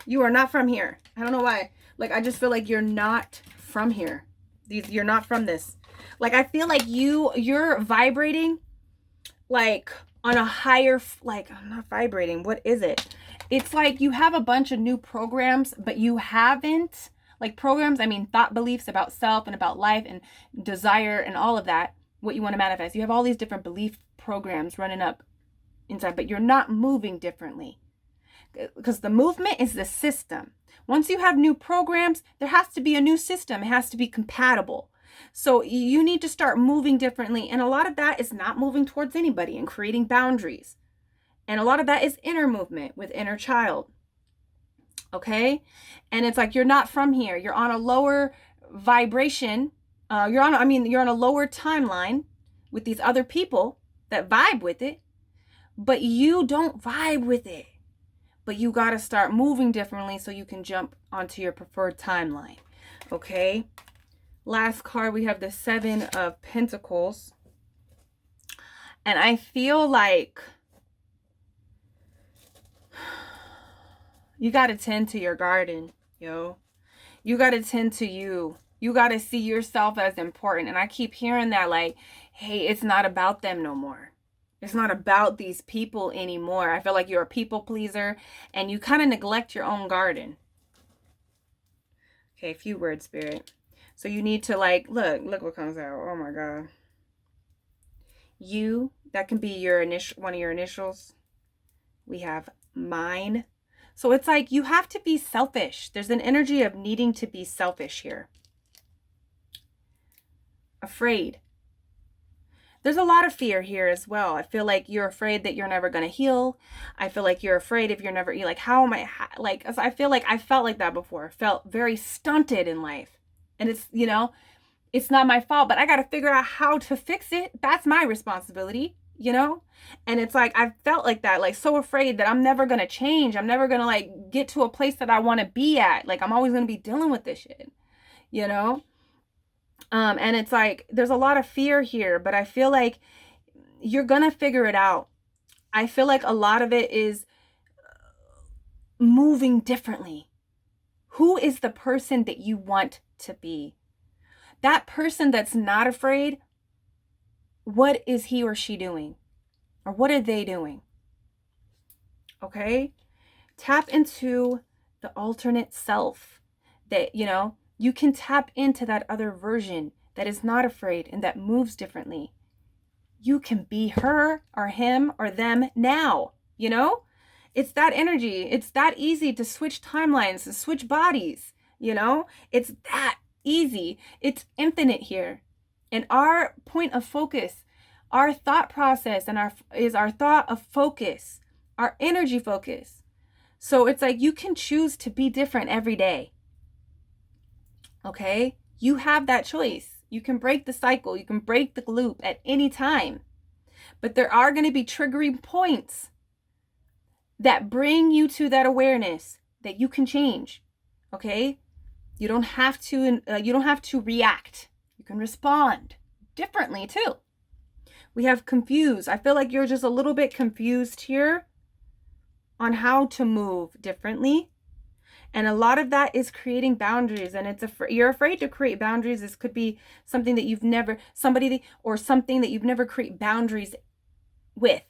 You are not from here. I don't know why. Like, I just feel like you're not from here. You're not from this. Like, I feel like you're vibrating like on a higher, like, I'm not vibrating. What is it? It's like you have a bunch of new programs, but you haven't, like programs, I mean, thought beliefs about self and about life and desire and all of that, what you want to manifest. You have all these different belief programs running up inside, but you're not moving differently. Because the movement is the system. Once you have new programs, there has to be a new system. It has to be compatible. So you need to start moving differently. And a lot of that is not moving towards anybody and creating boundaries. And a lot of that is inner movement with inner child. Okay? And it's like, you're not from here. You're on a lower vibration. You're on a lower timeline with these other people that vibe with it. But you don't vibe with it. But you got to start moving differently so you can jump onto your preferred timeline. Okay? Last card, we have the 7 of Pentacles. And I feel like you got to tend to your garden, yo. You got to tend to you. You got to see yourself as important. And I keep hearing that, like, hey, it's not about them no more. It's not about these people anymore. I feel like you're a people pleaser and you kind of neglect your own garden. Okay, a few words, Spirit. So you need to, like, look what comes out. Oh my God. You, that can be your one of your initials. We have mine. So it's like you have to be selfish. There's an energy of needing to be selfish here. Afraid. There's a lot of fear here as well. I feel like you're afraid that you're never going to heal. I feel like you're afraid if you're never, you're like, how am I, like, I feel like I felt like that before. Felt very stunted in life. And it's, you know, it's not my fault, but I got to figure out how to fix it. That's my responsibility, you know? And it's like, I felt like that, like so afraid that I'm never going to change. I'm never going to like get to a place that I want to be at. Like, I'm always going to be dealing with this shit, you know? And it's like, there's a lot of fear here, but I feel like you're going to figure it out. I feel like a lot of it is moving differently. Who is the person that you want to be? That person that's not afraid, what is he or she doing? Or what are they doing? Okay? Tap into the alternate self that, you know, you can tap into that other version that is not afraid and that moves differently. You can be her or him or them now, you know? It's that energy. It's that easy to switch timelines and switch bodies, you know? It's that easy. It's infinite here. And our point of focus, our thought process and our thought of focus, our energy focus. So it's like you can choose to be different every day. Okay? You have that choice. You can break the cycle. You can break the loop at any time. But there are going to be triggering points that bring you to that awareness that you can change. Okay? You don't have to react. You can respond differently too. We have confused. I feel like you're just a little bit confused here on how to move differently. And a lot of that is creating boundaries, and you're afraid to create boundaries. This could be something that you've never, something that you've never created boundaries with.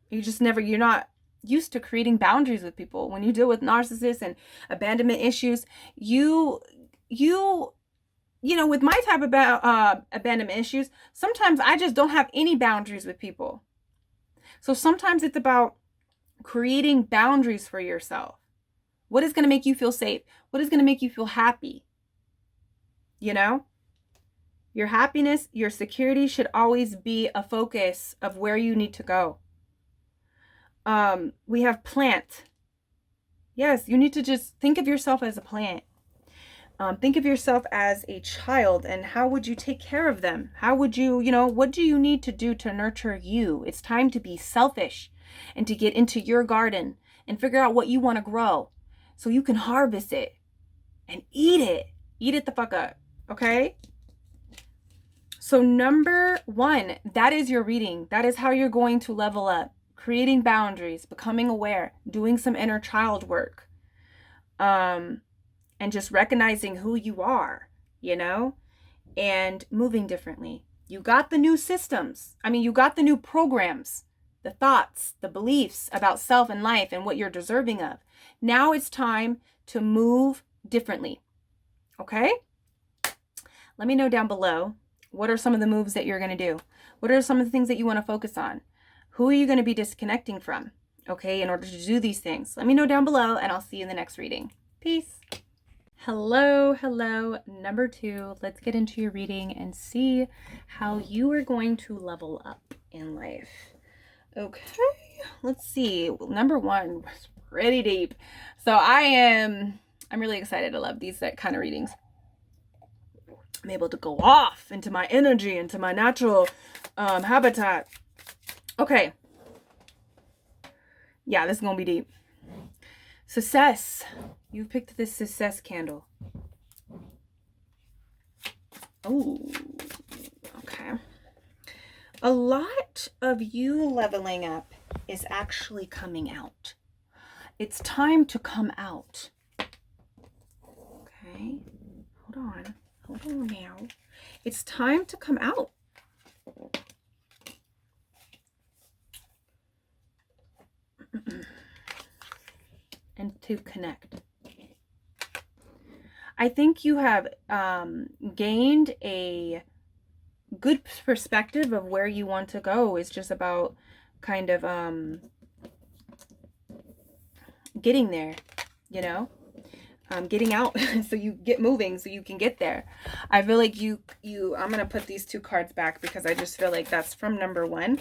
You're not used to creating boundaries with people. When you deal with narcissists and abandonment issues, you know, with my type of abandonment issues, sometimes I just don't have any boundaries with people. So sometimes it's about creating boundaries for yourself. What is going to make you feel safe? What is going to make you feel happy? You know, your happiness, your security should always be a focus of where you need to go. We have plant. Yes, you need to just think of yourself as a plant. Think of yourself as a child, and how would you take care of them? How would you, what do you need to do to nurture you? It's time to be selfish and to get into your garden and figure out what you want to grow so you can harvest it and eat it. Eat it the fuck up, okay? So number 1, that is your reading. That is how you're going to level up. Creating boundaries, becoming aware, doing some inner child work. And just recognizing who you are, and moving differently. You got the new systems. You got the new programs, the thoughts, the beliefs about self and life and what you're deserving of. Now it's time to move differently. Okay? Let me know down below, what are some of the moves that you're going to do? What are some of the things that you want to focus on? Who are you going to be disconnecting from, okay, in order to do these things? Let me know down below, and I'll see you in the next reading. Peace. Hello, number 2. Let's get into your reading and see how you are going to level up in life. Okay, let's see. Number 1 was pretty deep. So I'm really excited. I love these kind of readings. I'm able to go off into my energy, into my natural habitat. Okay. Yeah, this is going to be deep. Success. You picked this success candle. Oh, okay. A lot of you leveling up is actually coming out. It's time to come out. Okay. Hold on now. It's time to come out. And to connect. I think you have gained a good perspective of where you want to go. It's just about kind of getting there, getting out so you get moving so you can get there. I feel like I'm going to put these 2 cards back because I just feel like that's from number 1.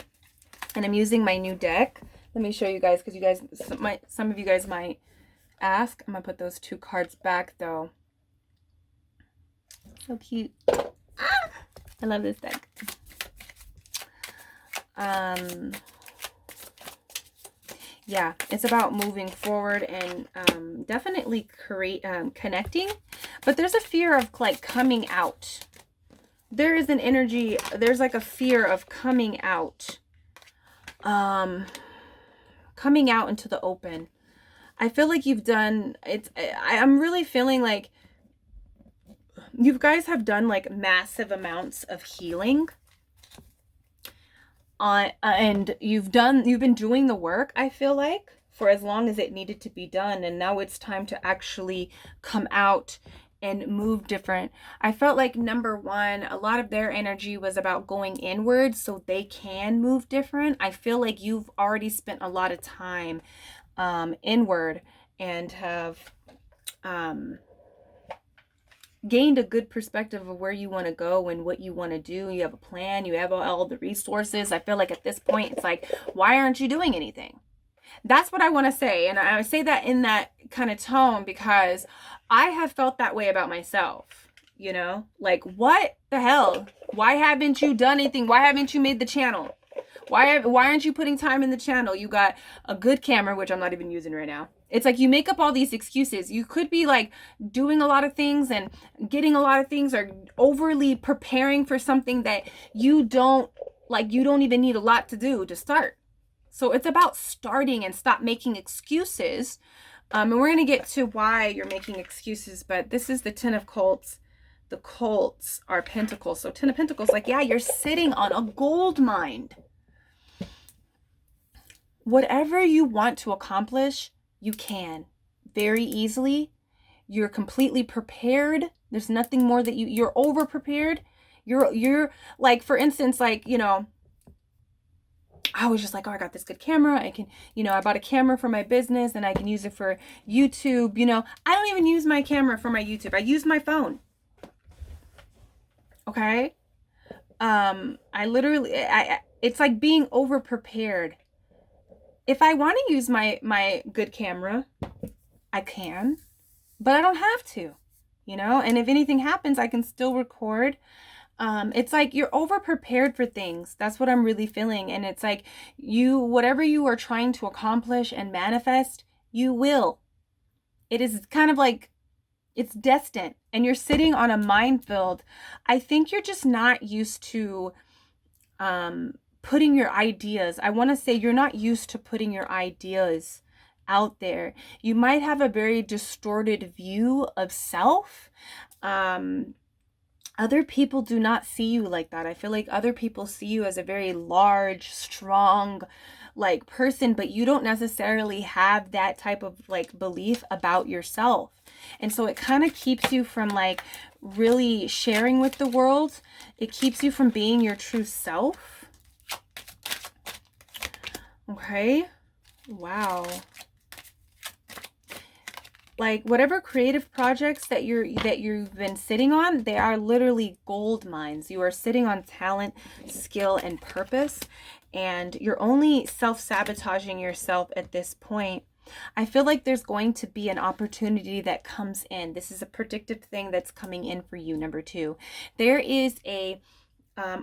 And I'm using my new deck. Let me show you guys, because some of you guys might ask. I'm going to put those 2 cards back though. So cute. I love this deck. Yeah, it's about moving forward and definitely connecting. But there's a fear of like coming out. There is an energy, there's like a fear of coming out. Coming out into the open. I feel like you've done it. I'm really feeling like you guys have done like massive amounts of healing. And you've been doing the work, I feel like, for as long as it needed to be done. And now it's time to actually come out and move different. I felt like number 1, a lot of their energy was about going inward so they can move different. I feel like you've already spent a lot of time inward and have gained a good perspective of where you want to go and what you want to do. You have a plan. You have all the resources. I feel like at this point, it's like, why aren't you doing anything? That's what I want to say. And I say that in that kind of tone because I have felt that way about myself. Like, what the hell? Why haven't you done anything? Why haven't you made the channel? Why aren't you putting time in the channel? You got a good camera, which I'm not even using right now. It's like you make up all these excuses. You could be like doing a lot of things and getting a lot of things, or overly preparing for something that you don't even need a lot to do to start. So it's about starting and stop making excuses. And we're going to get to why you're making excuses, but this is the 10 of Cups. The Cups are Pentacles. So 10 of Pentacles, like, yeah, you're sitting on a gold mine. Whatever you want to accomplish, you can very easily. You're completely prepared. There's nothing more that you're over prepared. You're like, for instance, like, I was just like, oh, I got this good camera. I can, I bought a camera for my business and I can use it for YouTube. I don't even use my camera for my YouTube. I use my phone. Okay. It's like being over prepared. If I want to use my good camera, I can, but I don't have to, you know? And if anything happens, I can still record. It's like you're over prepared for things. That's what I'm really feeling. And it's like whatever you are trying to accomplish and manifest, you will. It is kind of like it's destined, and you're sitting on a minefield. I think you're just not used to putting your ideas. I want to say you're not used to putting your ideas out there. You might have a very distorted view of self. Other people do not see you like that. I feel like other people see you as a very large, strong, like person, but you don't necessarily have that type of like belief about yourself. And so it kind of keeps you from like really sharing with the world. It keeps you from being your true self. Okay. Wow. Like whatever creative projects that you've been sitting on, they are literally gold mines. You are sitting on talent, skill, and purpose, and you're only self-sabotaging yourself at this point. I feel like there's going to be an opportunity that comes in. This is a predictive thing that's coming in for you, number 2. There is a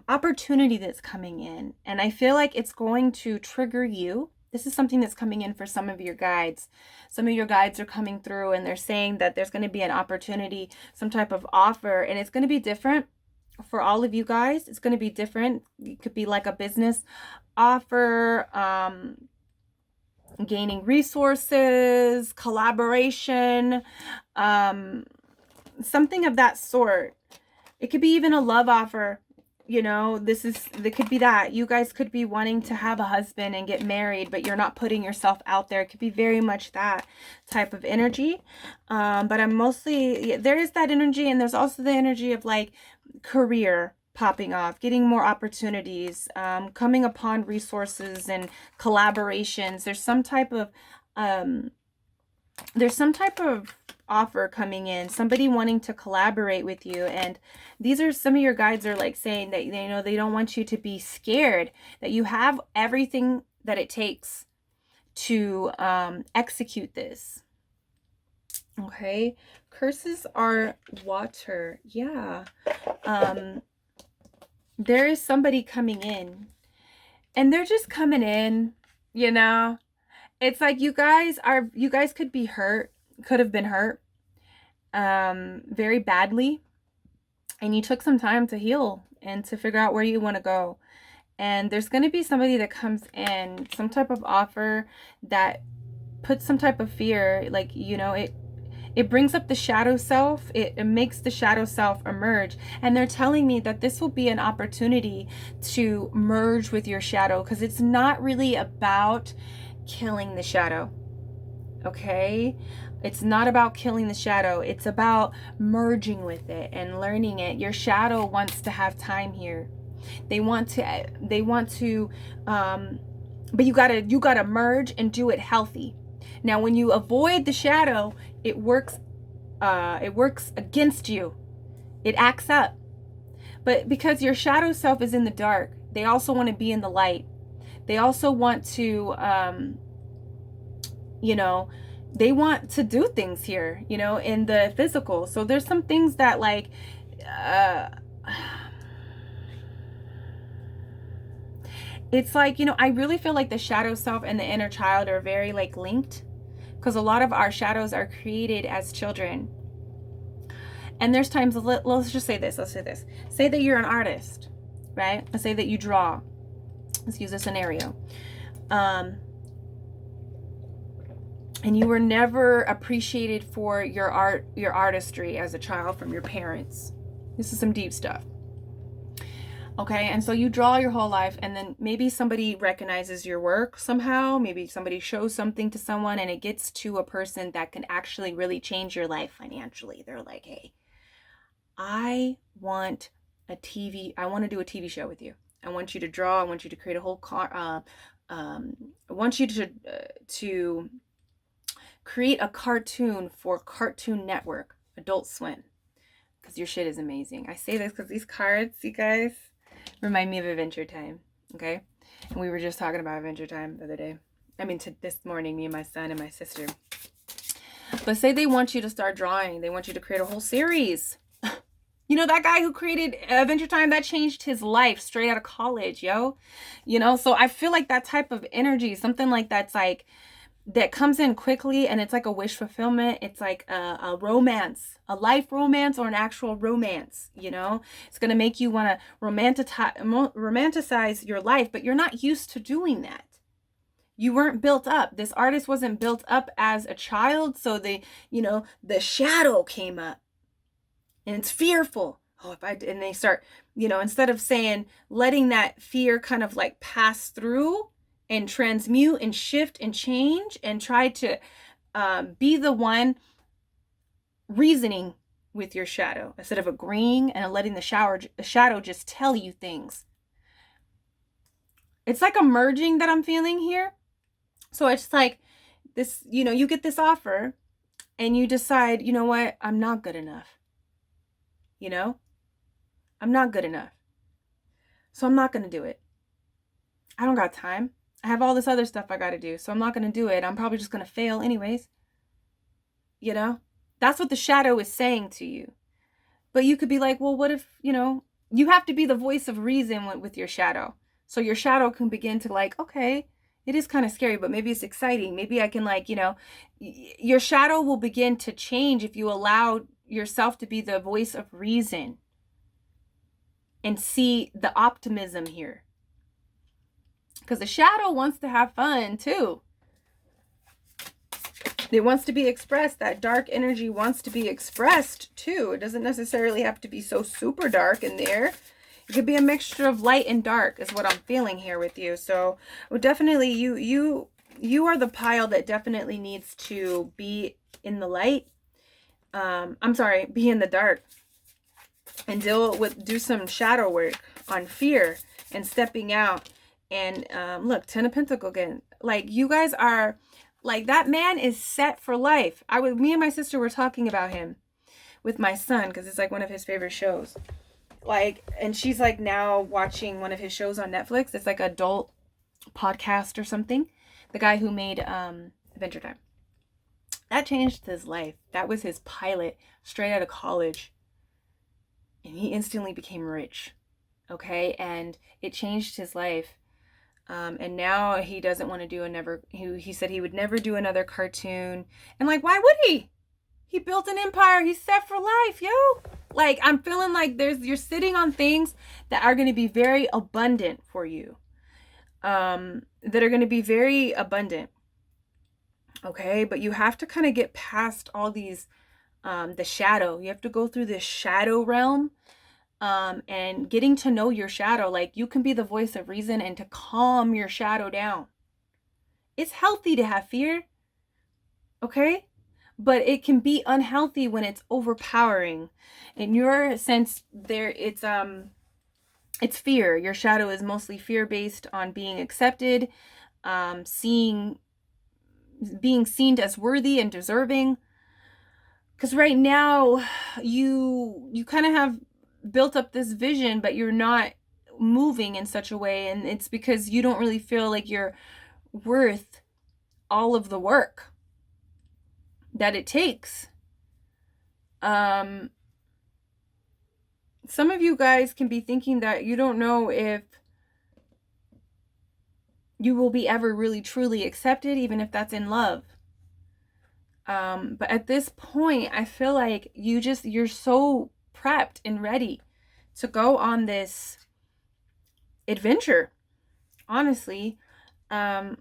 opportunity that's coming in, and I feel like it's going to trigger you. This is something that's coming in for some of your guides. Some of your guides are coming through and they're saying that there's going to be an opportunity, some type of offer, and it's going to be different for all of you guys. It's going to be different. It could be like a business offer, gaining resources, collaboration, something of that sort. It could be even a love offer. You know, there could be that. You guys could be wanting to have a husband and get married, but you're not putting yourself out there. It could be very much that type of energy. But I'm mostly, there is that energy, and there's also the energy of like career popping off, getting more opportunities, coming upon resources and collaborations. There's some type of offer coming in, somebody wanting to collaborate with you. And these are some of your guides are like saying that, you know, they don't want you to be scared, that you have everything that it takes to execute this. Okay, curses are water. Yeah. There is somebody coming in, and they're just coming in, you know. It's like you guys could be hurt, could have been hurt very badly, and you took some time to heal and to figure out where you want to go. And there's going to be somebody that comes in, some type of offer that puts some type of fear, like, you know, it brings up the shadow self. It makes the shadow self emerge. And they're telling me that this will be an opportunity to merge with your shadow, because it's not really about killing the shadow. Okay? It's not about killing the shadow. It's about merging with it and learning it. Your shadow wants to have time here. They want to but you gotta merge and do it healthy. Now, when you avoid the shadow, it works against you. It acts up. But because your shadow self is in the dark, they also want to be in the light. They also want to, you know, they want to do things here, you know, in the physical. So there's some things that like, it's like, you know, I really feel like the shadow self and the inner child are very like linked, because a lot of our shadows are created as children. And there's times, let's just say this, say that you're an artist, right? Let's say that you draw. Let's use a scenario. And you were never appreciated for your artistry as a child from your parents. This is some deep stuff. Okay, and so you draw your whole life, and then maybe somebody recognizes your work somehow. Maybe somebody shows something to someone, and it gets to a person that can actually really change your life financially. They're like, hey, I want to do a TV show with you. I want you to draw. I want you to create a whole I want you to create a cartoon for Cartoon Network, Adult Swim, because your shit is amazing. I say this because these cards, you guys, remind me of Adventure Time, okay? And we were just talking about Adventure Time the other day. I mean, this morning, me and my son and my sister. Let's say they want you to start drawing. They want you to create a whole series. You know, that guy who created Adventure Time, that changed his life straight out of college, yo. You know, so I feel like that type of energy, something like that's like, that comes in quickly, and it's like a wish fulfillment. It's like a romance, a life romance, or an actual romance, you know. It's going to make you want to romanticize your life, but you're not used to doing that. You weren't built up. This artist wasn't built up as a child, so the shadow came up. And it's fearful. Oh, and they start, instead of saying, letting that fear kind of like pass through and transmute and shift and change and try to be the one reasoning with your shadow instead of agreeing and letting the shadow just tell you things. It's like a merging that I'm feeling here. So it's like this, you get this offer and you decide, you know what, I'm not good enough. I'm not good enough. So I'm not going to do it. I don't got time. I have all this other stuff I got to do. So I'm not going to do it. I'm probably just going to fail anyways. That's what the shadow is saying to you. But you could be like, well, what if, you have to be the voice of reason with your shadow. So your shadow can begin to like, okay, it is kind of scary, but maybe it's exciting. Maybe I can your shadow will begin to change if you allow yourself to be the voice of reason and see the optimism here. Because the shadow wants to have fun too. It wants to be expressed. That dark energy wants to be expressed too. It doesn't necessarily have to be so super dark in there. It could be a mixture of light and dark is what I'm feeling here with you. So definitely you are the pile that definitely needs to be in the light. Be in the dark and do some shadow work on fear and stepping out. And look, 10 of Pentacles again. Like, you guys are, like, that man is set for life. Me and my sister were talking about him with my son because it's like one of his favorite shows. Like, and she's like now watching one of his shows on Netflix. It's like adult podcast or something. The guy who made Adventure Time. That changed his life. That was his pilot straight out of college. And he instantly became rich. Okay? And it changed his life. And now he doesn't want to do he said he would never do another cartoon. And like, why would he? He built an empire. He's set for life, yo. Like, I'm feeling like you're sitting on things that are going to be very abundant for you. That are going to be very abundant. Okay, but you have to kind of get past all these, the shadow. You have to go through this shadow realm, and getting to know your shadow. Like, you can be the voice of reason and to calm your shadow down. It's healthy to have fear, okay? But it can be unhealthy when it's overpowering. In your sense, it's fear. Your shadow is mostly fear-based on being accepted, being seen as worthy and deserving. Because right now you kind of have built up this vision, but you're not moving in such a way, and it's because you don't really feel like you're worth all of the work that it takes. Some of you guys can be thinking that you don't know if you will be ever really truly accepted, even if that's in love. But at this point, I feel like you're so prepped and ready to go on this adventure, honestly. And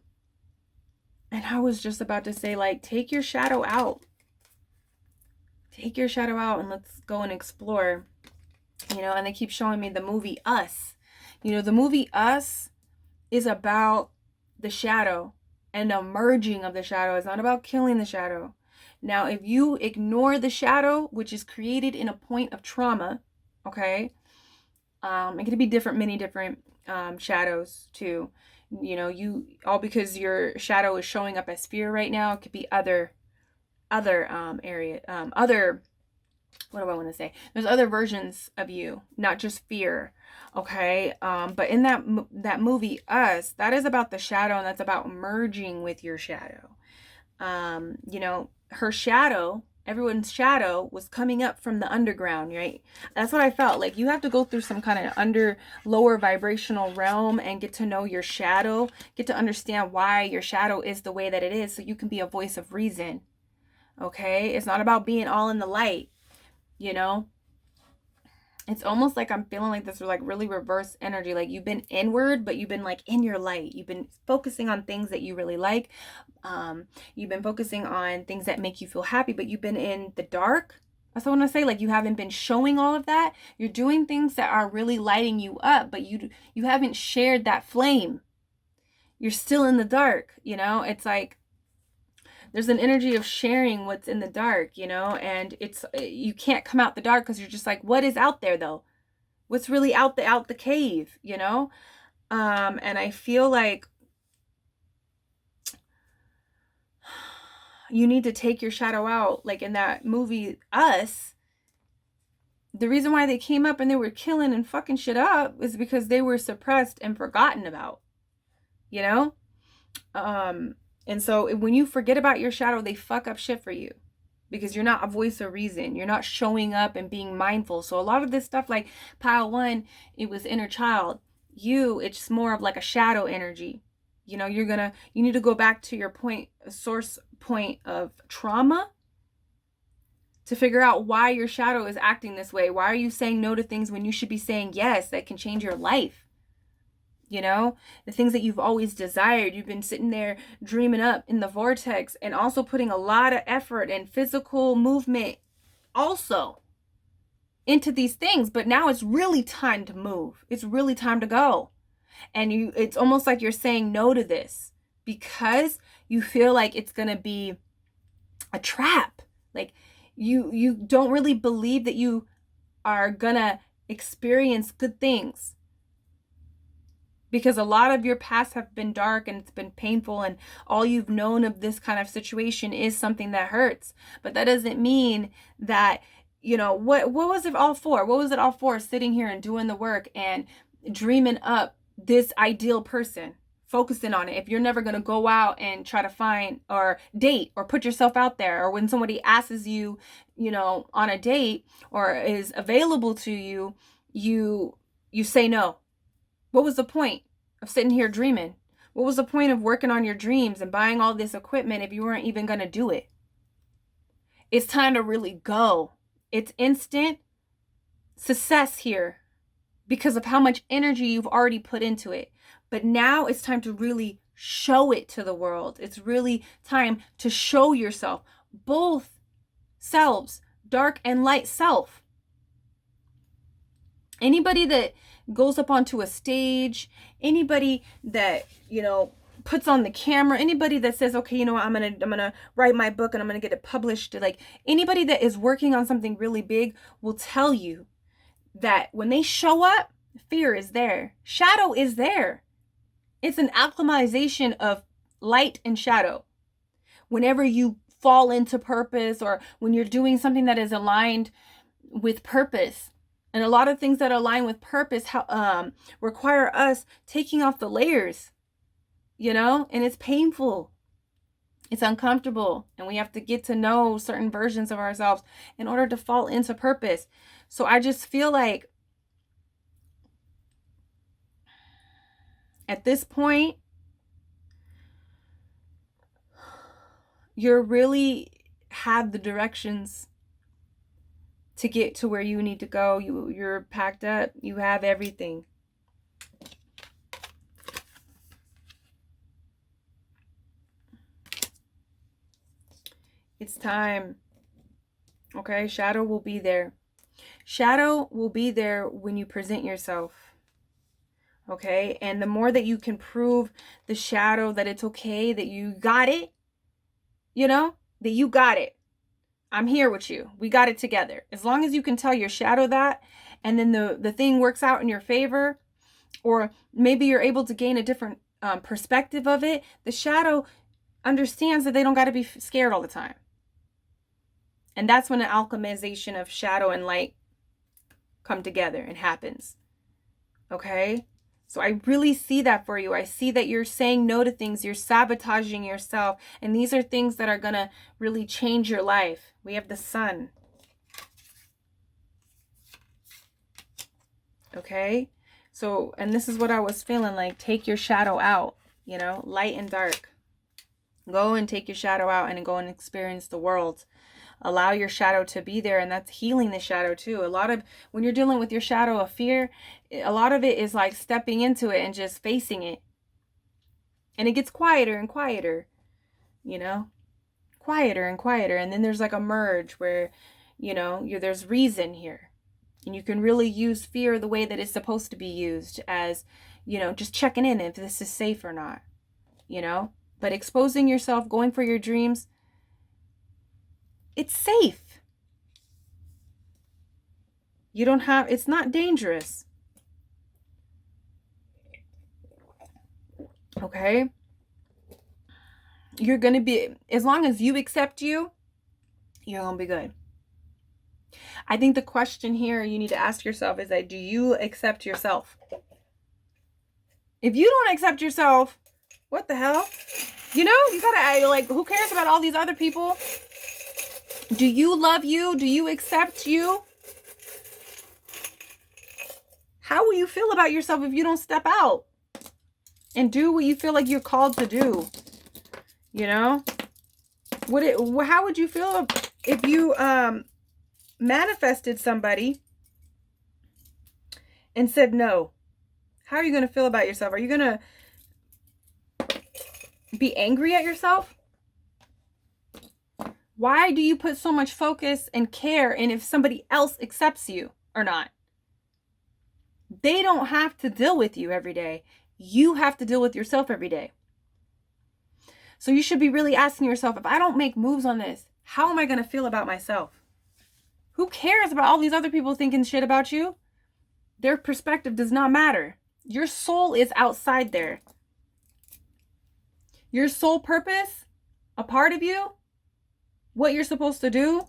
I was just about to say, like, take your shadow out. Take your shadow out and let's go and explore. And they keep showing me the movie Us. The movie Us is about the shadow and the merging of the shadow. It's not about killing the shadow. Now, if you ignore the shadow, which is created in a point of trauma, okay, it could be many different shadows too. Because your shadow is showing up as fear right now. It could be other what do I want to say? There's other versions of you, not just fear. Okay. But in that movie, Us, that is about the shadow, and that's about merging with your shadow. You know, her shadow, everyone's shadow was coming up from the underground, right? That's what I felt like. You have to go through some kind of lower vibrational realm and get to know your shadow, get to understand why your shadow is the way that it is, so you can be a voice of reason. Okay? It's not about being all in the light, you know? It's almost like I'm feeling like this like really reverse energy. Like you've been inward, but you've been like in your light. You've been focusing on things that you really like. You've been focusing on things that make you feel happy, but you've been in the dark. That's what I want to say. Like you haven't been showing all of that. You're doing things that are really lighting you up, but you haven't shared that flame. You're still in the dark, you know? It's like there's an energy of sharing what's in the dark, you know, and you can't come out the dark because you're just like, what is out there though? What's really out the cave, you know? And I feel like you need to take your shadow out. Like in that movie, Us, the reason why they came up and they were killing and fucking shit up is because they were suppressed and forgotten about, you know? And so when you forget about your shadow, they fuck up shit for you because you're not a voice of reason. You're not showing up and being mindful. So a lot of this stuff, like pile 1, it was inner child. It's more of like a shadow energy. You know, you need to go back to your source point of trauma to figure out why your shadow is acting this way. Why are you saying no to things when you should be saying yes that can change your life? You know, the things that you've always desired. You've been sitting there dreaming up in the vortex and also putting a lot of effort and physical movement also into these things. But now it's really time to move. It's really time to go. And it's almost like you're saying no to this because you feel like it's going to be a trap. Like you don't really believe that you are going to experience good things. Because a lot of your past have been dark and it's been painful and all you've known of this kind of situation is something that hurts. But that doesn't mean that, you know, what was it all for? What was it all for sitting here and doing the work and dreaming up this ideal person, focusing on it? If you're never going to go out and try to find or date or put yourself out there, or when somebody asks you, you know, on a date or is available to you, you say no. What was the point of sitting here dreaming? What was the point of working on your dreams and buying all this equipment if you weren't even going to do it? It's time to really go. It's instant success here because of how much energy you've already put into it. But now it's time to really show it to the world. It's really time to show yourself, both selves, dark and light self. Anybody that goes up onto a stage, anybody that, you know, puts on the camera, anybody that says, okay, you know what, I'm gonna write my book and I'm gonna get it published, like anybody that is working on something really big will tell you that when they show up, fear is there, shadow is there. It's an alchemization of light and shadow. Whenever you fall into purpose or when you're doing something that is aligned with purpose, and a lot of things that align with purpose require us taking off the layers, you know, and it's painful. It's uncomfortable. And we have to get to know certain versions of ourselves in order to fall into purpose. So I just feel like at this point, you really have the directions to get to where you need to go. You're packed up. You have everything. It's time. Okay, shadow will be there. Shadow will be there when you present yourself. Okay, and the more that you can prove the shadow that it's okay, that you got it, you know, that you got it. I'm here with you. We got it together. As long as you can tell your shadow that, and then the thing works out in your favor, or maybe you're able to gain a different perspective of it, the shadow understands that they don't got to be scared all the time. And that's when an alchemization of shadow and light come together and happens. Okay? So I really see that for you. I see that you're saying no to things. You're sabotaging yourself. And these are things that are going to really change your life. We have the Sun. Okay? So, and this is what I was feeling like. Take your shadow out, you know, light and dark. Go and take your shadow out and go and experience the world. Allow your shadow to be there, and that's healing the shadow too. A lot of, when you're dealing with your shadow of fear, a lot of it is like stepping into it and just facing it. And it gets quieter and quieter, you know, quieter and quieter. And then there's like a merge where, you know, there's reason here. And you can really use fear the way that it's supposed to be used, as, you know, just checking in if this is safe or not, you know. But exposing yourself, going for your dreams, it's safe. You don't have, it's not dangerous. Okay? You're going to be, as long as you accept you, you're going to be good. I think the question here you need to ask yourself is that, do you accept yourself? If you don't accept yourself, what the hell? You know, you gotta, like, who cares about all these other people? Do you love you? Do you accept you? How will you feel about yourself if you don't step out and do what you feel like you're called to do? You know? How would you feel if you manifested somebody and said no? How are you going to feel about yourself? Are you going to be angry at yourself? Why do you put so much focus and care in if somebody else accepts you or not? They don't have to deal with you every day. You have to deal with yourself every day. So you should be really asking yourself, if I don't make moves on this, how am I going to feel about myself? Who cares about all these other people thinking shit about you? Their perspective does not matter. Your soul is outside there. Your soul purpose, a part of you, what you're supposed to do,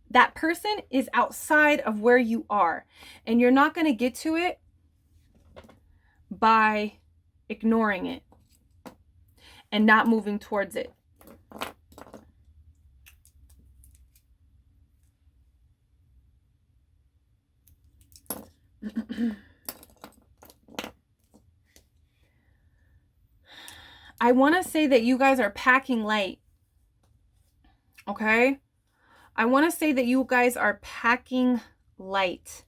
that person is outside of where you are. And you're not going to get to it by ignoring it and not moving towards it. I want to say that you guys are packing light. Okay? I want to say that you guys are packing light.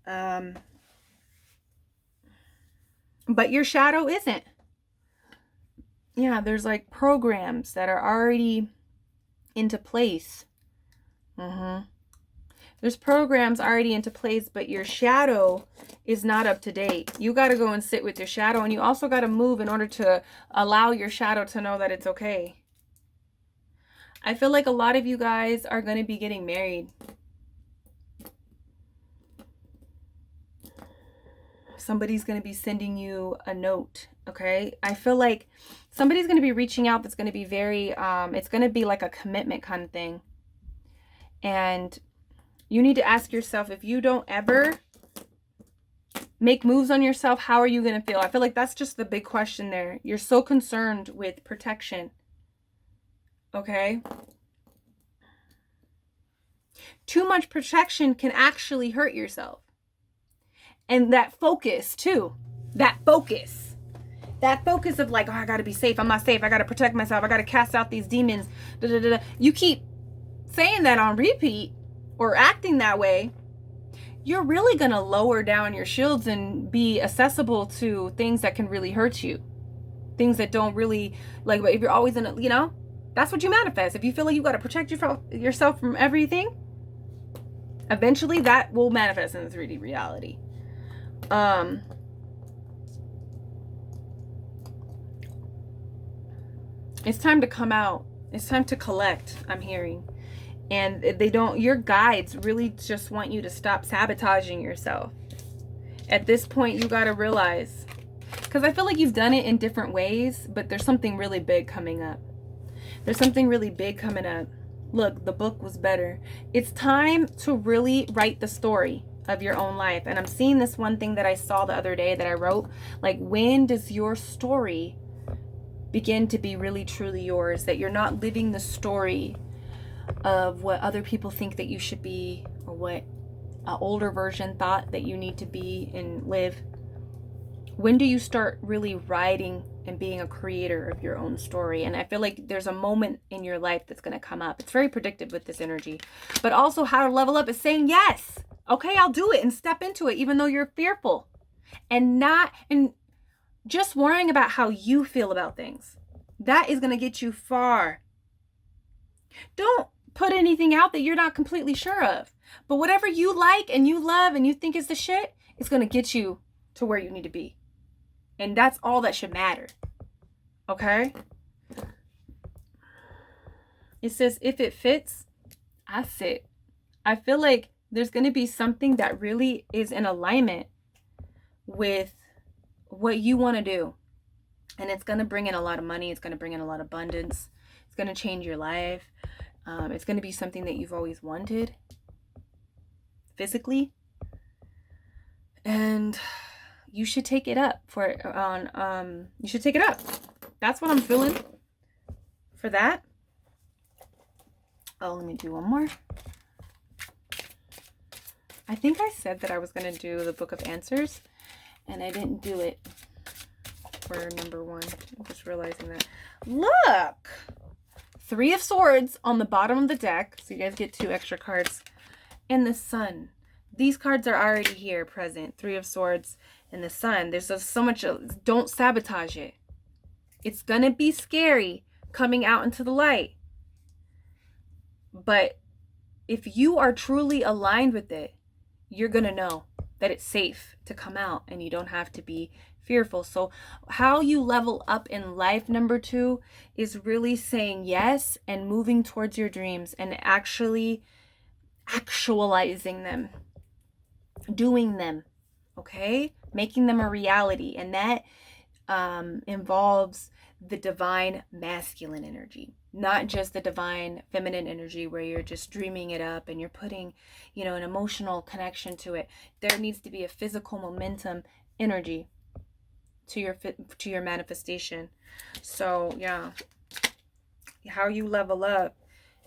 But your shadow isn't. Yeah, there's like programs that are already into place. There's programs already into place, but your shadow is not up to date. You got to go and sit with your shadow, and you also got to move in order to allow your shadow to know that it's okay. I feel like a lot of you guys are going to be getting married. Somebody's going to be sending you a note, okay? I feel like somebody's going to be reaching out that's going to be very, it's going to be like a commitment kind of thing. And you need to ask yourself, if you don't ever make moves on yourself, how are you going to feel? I feel like that's just the big question there. You're so concerned with protection. Okay? Too much protection can actually hurt yourself. And that focus too. That focus of like, oh, I got to be safe. I'm not safe. I got to protect myself. I got to cast out these demons. Da, da, da, da. You keep saying that on repeat or acting that way, you're really going to lower down your shields and be accessible to things that can really hurt you. Things that don't really, like, if you're always in a, you know, that's what you manifest. If you feel like you got to protect yourself from everything, eventually that will manifest in the 3D reality. It's time to come out. It's time to collect, I'm hearing. And they don't, your guides really just want you to stop sabotaging yourself. At this point, you got to realize, because I feel like you've done it in different ways, but there's something really big coming up. There's something really big coming up. Look, the book was better. It's time to really write the story. of your own life. And I'm seeing this one thing that I saw the other day that I wrote, like, when does your story begin to be really truly yours, that you're not living the story of what other people think that you should be, or what an older version thought that you need to be and live. When do you start really writing and being a creator of your own story? And I feel like there's a moment in your life that's going to come up. It's very predictive with this energy. But also, how to level up is saying yes. Okay, I'll do it, and step into it even though you're fearful. And just worrying about how you feel about things. That is going to get you far. Don't put anything out that you're not completely sure of. But whatever you like and you love and you think is the shit, it's going to get you to where you need to be. And that's all that should matter. Okay? It says, if it fits, I sit. I feel like there's going to be something that really is in alignment with what you want to do. And it's going to bring in a lot of money. It's going to bring in a lot of abundance. It's going to change your life. It's going to be something that you've always wanted physically. And you should take it up you should take it up. That's what I'm feeling for that. Oh, let me do one more. I think I said that I was going to do the Book of Answers, and I didn't do it for number 1. I'm just realizing that. Look! 3 of Swords on the bottom of the deck, so you guys get 2 extra cards. And the Sun. These cards are already here, present. 3 of Swords and the Sun. There's just so much. Don't sabotage it. It's going to be scary coming out into the light. But if you are truly aligned with it, you're going to know that it's safe to come out and you don't have to be fearful. So how you level up in life, number 2, is really saying yes and moving towards your dreams and actually actualizing them, doing them, okay? Making them a reality. And that involves the divine masculine energy, not just the divine feminine energy where you're just dreaming it up and you're putting, an emotional connection to it. There needs to be a physical momentum energy to your manifestation. So yeah, how you level up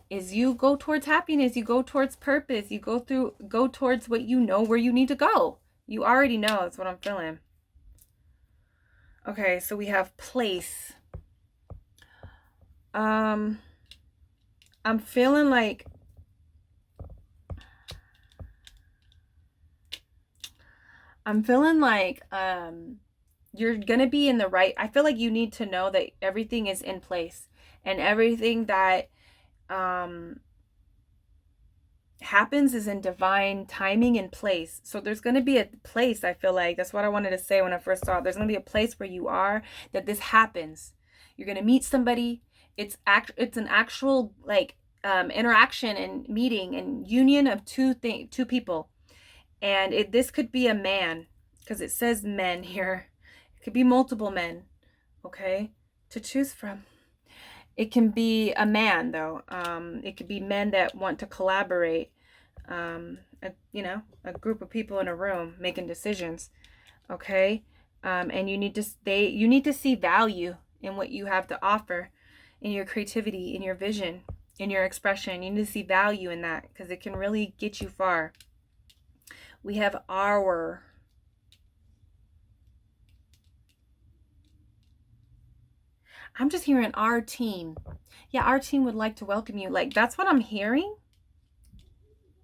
is you go towards happiness, you go towards purpose, you go towards what you know where you need to go. You already know. That's what I'm feeling. Okay, so we have place. I'm feeling like you're gonna be in the right. I feel like you need to know that everything is in place, and everything that happens is in divine timing and place. So there's going to be a place, I feel like. That's what I wanted to say when I first saw it. There's going to be a place where you are that this happens. You're going to meet somebody. It's an actual interaction and meeting and union of two people. And this could be a man, because it says men here. It could be multiple men, okay, to choose from. It can be a man, though. It could be men that want to collaborate. A group of people in a room making decisions. Okay, and you need to see value in what you have to offer, in your creativity, in your vision, in your expression. You need to see value in that, because it can really get you far. We have our. I'm just hearing our team. Yeah, our team would like to welcome you. Like, that's what I'm hearing.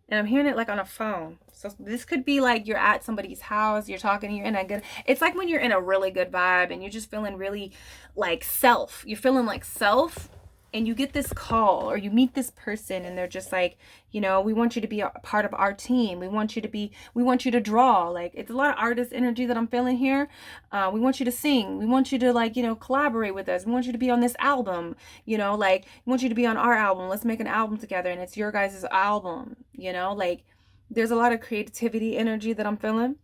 And I'm hearing it like on a phone. So this could be like you're at somebody's house, you're talking, you're in a good, it's like when you're in a really good vibe and you're just feeling really like self. You're feeling like self, and you get this call or you meet this person and they're just like, we want you to be a part of our team. We want you to draw. Like, it's a lot of artist energy that I'm feeling here. We want you to sing. We want you to collaborate with us. We want you to be on this album, we want you to be on our album. Let's make an album together, and it's your guys' album, there's a lot of creativity energy that I'm feeling.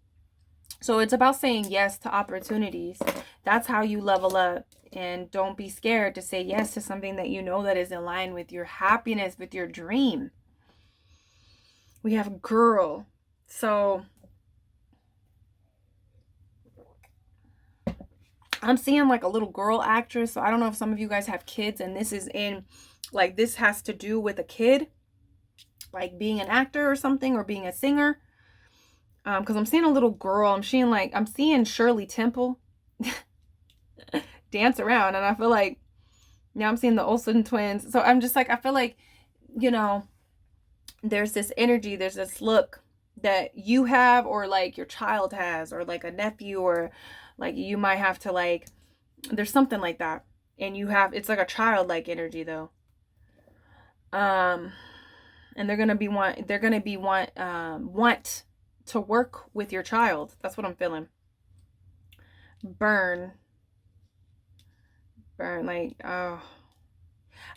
So it's about saying yes to opportunities. That's how you level up. And don't be scared to say yes to something that that is in line with your happiness, with your dream. We have girl. So I'm seeing like a little girl actress. So I don't know if some of you guys have kids and this is in, like, this has to do with a kid, like being an actor or something, or being a singer. Because I'm seeing a little girl. I'm seeing Shirley Temple dance around, and I feel like now I'm seeing the Olsen twins. So I'm just like, I feel like, you know, there's this energy, there's this look that you have, or like your child has, or like a nephew, or like you might have to, like, there's something like that, and you have, it's like a childlike energy though. And they're gonna want to work with your child. That's what I'm feeling. Burn, like, oh,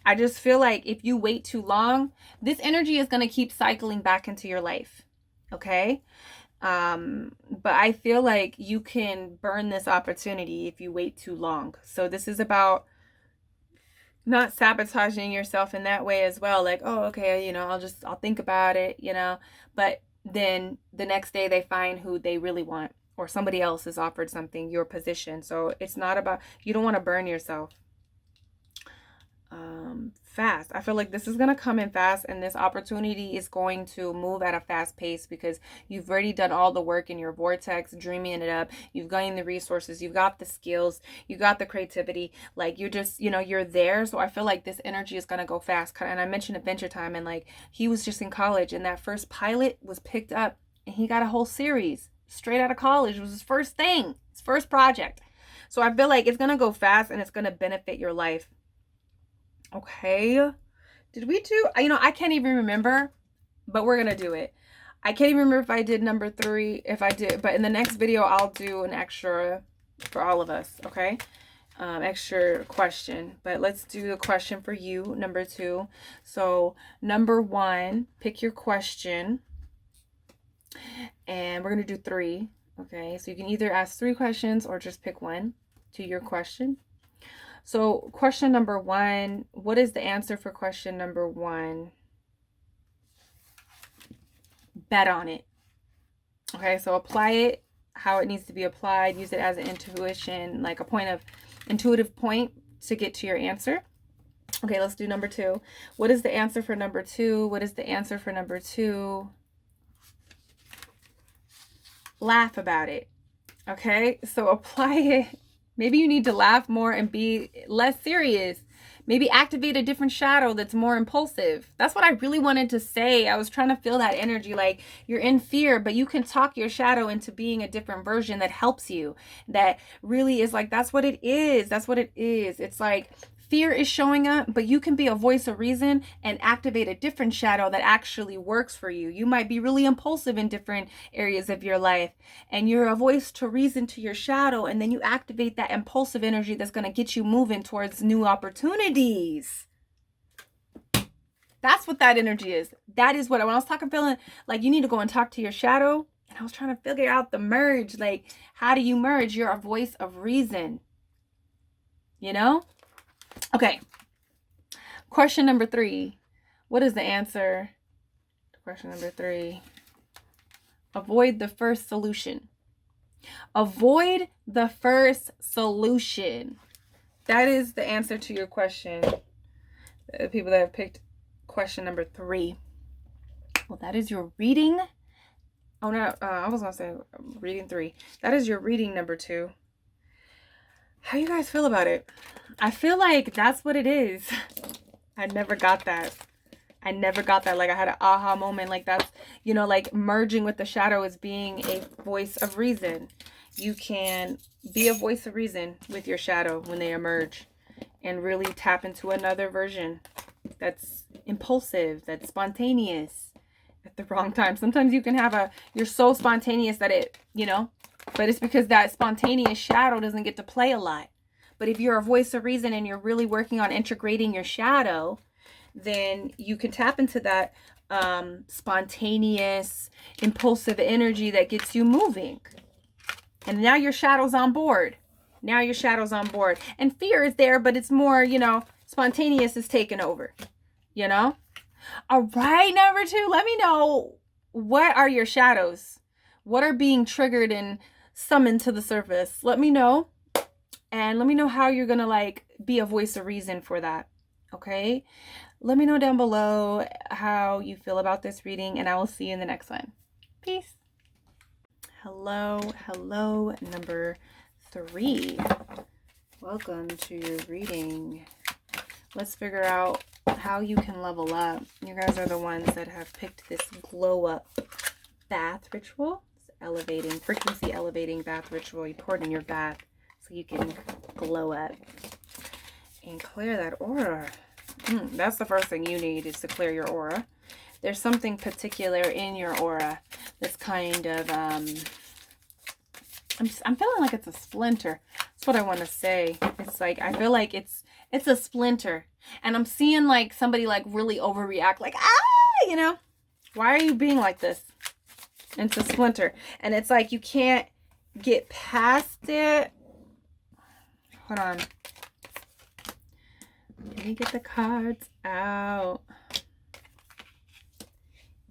I just feel like if you wait too long, this energy is going to keep cycling back into your life. Okay. But I feel like you can burn this opportunity if you wait too long. So this is about not sabotaging yourself in that way as well. Like, oh, okay, you know, I'll think about it, you know, but then the next day they find who they really want, or somebody else is offered something, your position. So it's not about, you don't want to burn yourself. Fast. I feel like this is going to come in fast, and this opportunity is going to move at a fast pace because you've already done all the work in your vortex, dreaming it up. You've gained the resources, you've got the skills, you got the creativity, like you're just, you know, you're there. So I feel like this energy is going to go fast. And I mentioned Adventure Time, and like he was just in college, and that first pilot was picked up, and he got a whole series straight out of college. It was his first thing, his first project. So I feel like it's going to go fast, and it's going to benefit your life. Okay, did we do, you know, I can't even remember, but we're gonna do it. I can't even remember if I did number 3, if I did, but in the next video I'll do an extra for all of us. Okay, extra question, but let's do the question for you, number 2. So number 1, pick your question, and we're gonna do 3. Okay, so you can either ask 3 questions or just pick one to your question. So question number 1, what is the answer for question number 1? Bet on it. Okay, so apply it how it needs to be applied. Use it as an intuition, like a point of intuitive point to get to your answer. Okay, let's do number 2. What is the answer for number 2? What is the answer for number 2? Laugh about it. Okay, so apply it. Maybe you need to laugh more and be less serious. Maybe activate a different shadow that's more impulsive. That's what I really wanted to say. I was trying to feel that energy, like you're in fear, but you can talk your shadow into being a different version that helps you. That really is like, that's what it is. That's what it is. It's like fear is showing up, but you can be a voice of reason and activate a different shadow that actually works for you. You might be really impulsive in different areas of your life, and you're a voice to reason to your shadow, and then you activate that impulsive energy that's going to get you moving towards new opportunities. That's what that energy is. That is what, when I was talking, feeling like you need to go and talk to your shadow, and I was trying to figure out the merge. Like, how do you merge? You're a voice of reason, you know? Okay, question number 3. What is the answer to question number 3? Avoid the first solution. Avoid the first solution. That is the answer to your question. The people that have picked question number 3. Well, that is your reading. Oh, no, I was going to say reading 3. That is your reading number 2. How you guys feel about it? I feel like that's what it is. I never got that. Like I had an aha moment. Like that's, you know, like merging with the shadow is being a voice of reason. You can be a voice of reason with your shadow when they emerge and really tap into another version that's impulsive, that's spontaneous at the wrong time. Sometimes you can have you're so spontaneous that it, you know, but it's because that spontaneous shadow doesn't get to play a lot. But if you're a voice of reason and you're really working on integrating your shadow, then you can tap into that spontaneous, impulsive energy that gets you moving. And now your shadow's on board. And fear is there, but it's more, you know, spontaneous is taking over, you know? All right, number 2, let me know what are your shadows? What are being triggered and summoned to the surface? Let me know. And let me know how you're going to like be a voice of reason for that. Okay? Let me know down below how you feel about this reading, and I will see you in the next one. Peace. Hello, hello, number 3. Welcome to your reading. Let's figure out how you can level up. You guys are the ones that have picked this glow up bath ritual. It's elevating, frequency elevating bath ritual. You pour it in your bath so you can glow up and clear that aura. That's the first thing you need, is to clear your aura. There's something particular in your aura that's kind of, I'm feeling like it's a splinter. That's what I want to say. It's like, I feel like it's a splinter. And I'm seeing like somebody like really overreact, like, you know, why are you being like this? And it's a splinter. And it's like, you can't get past it. Hold on. Let me get the cards out.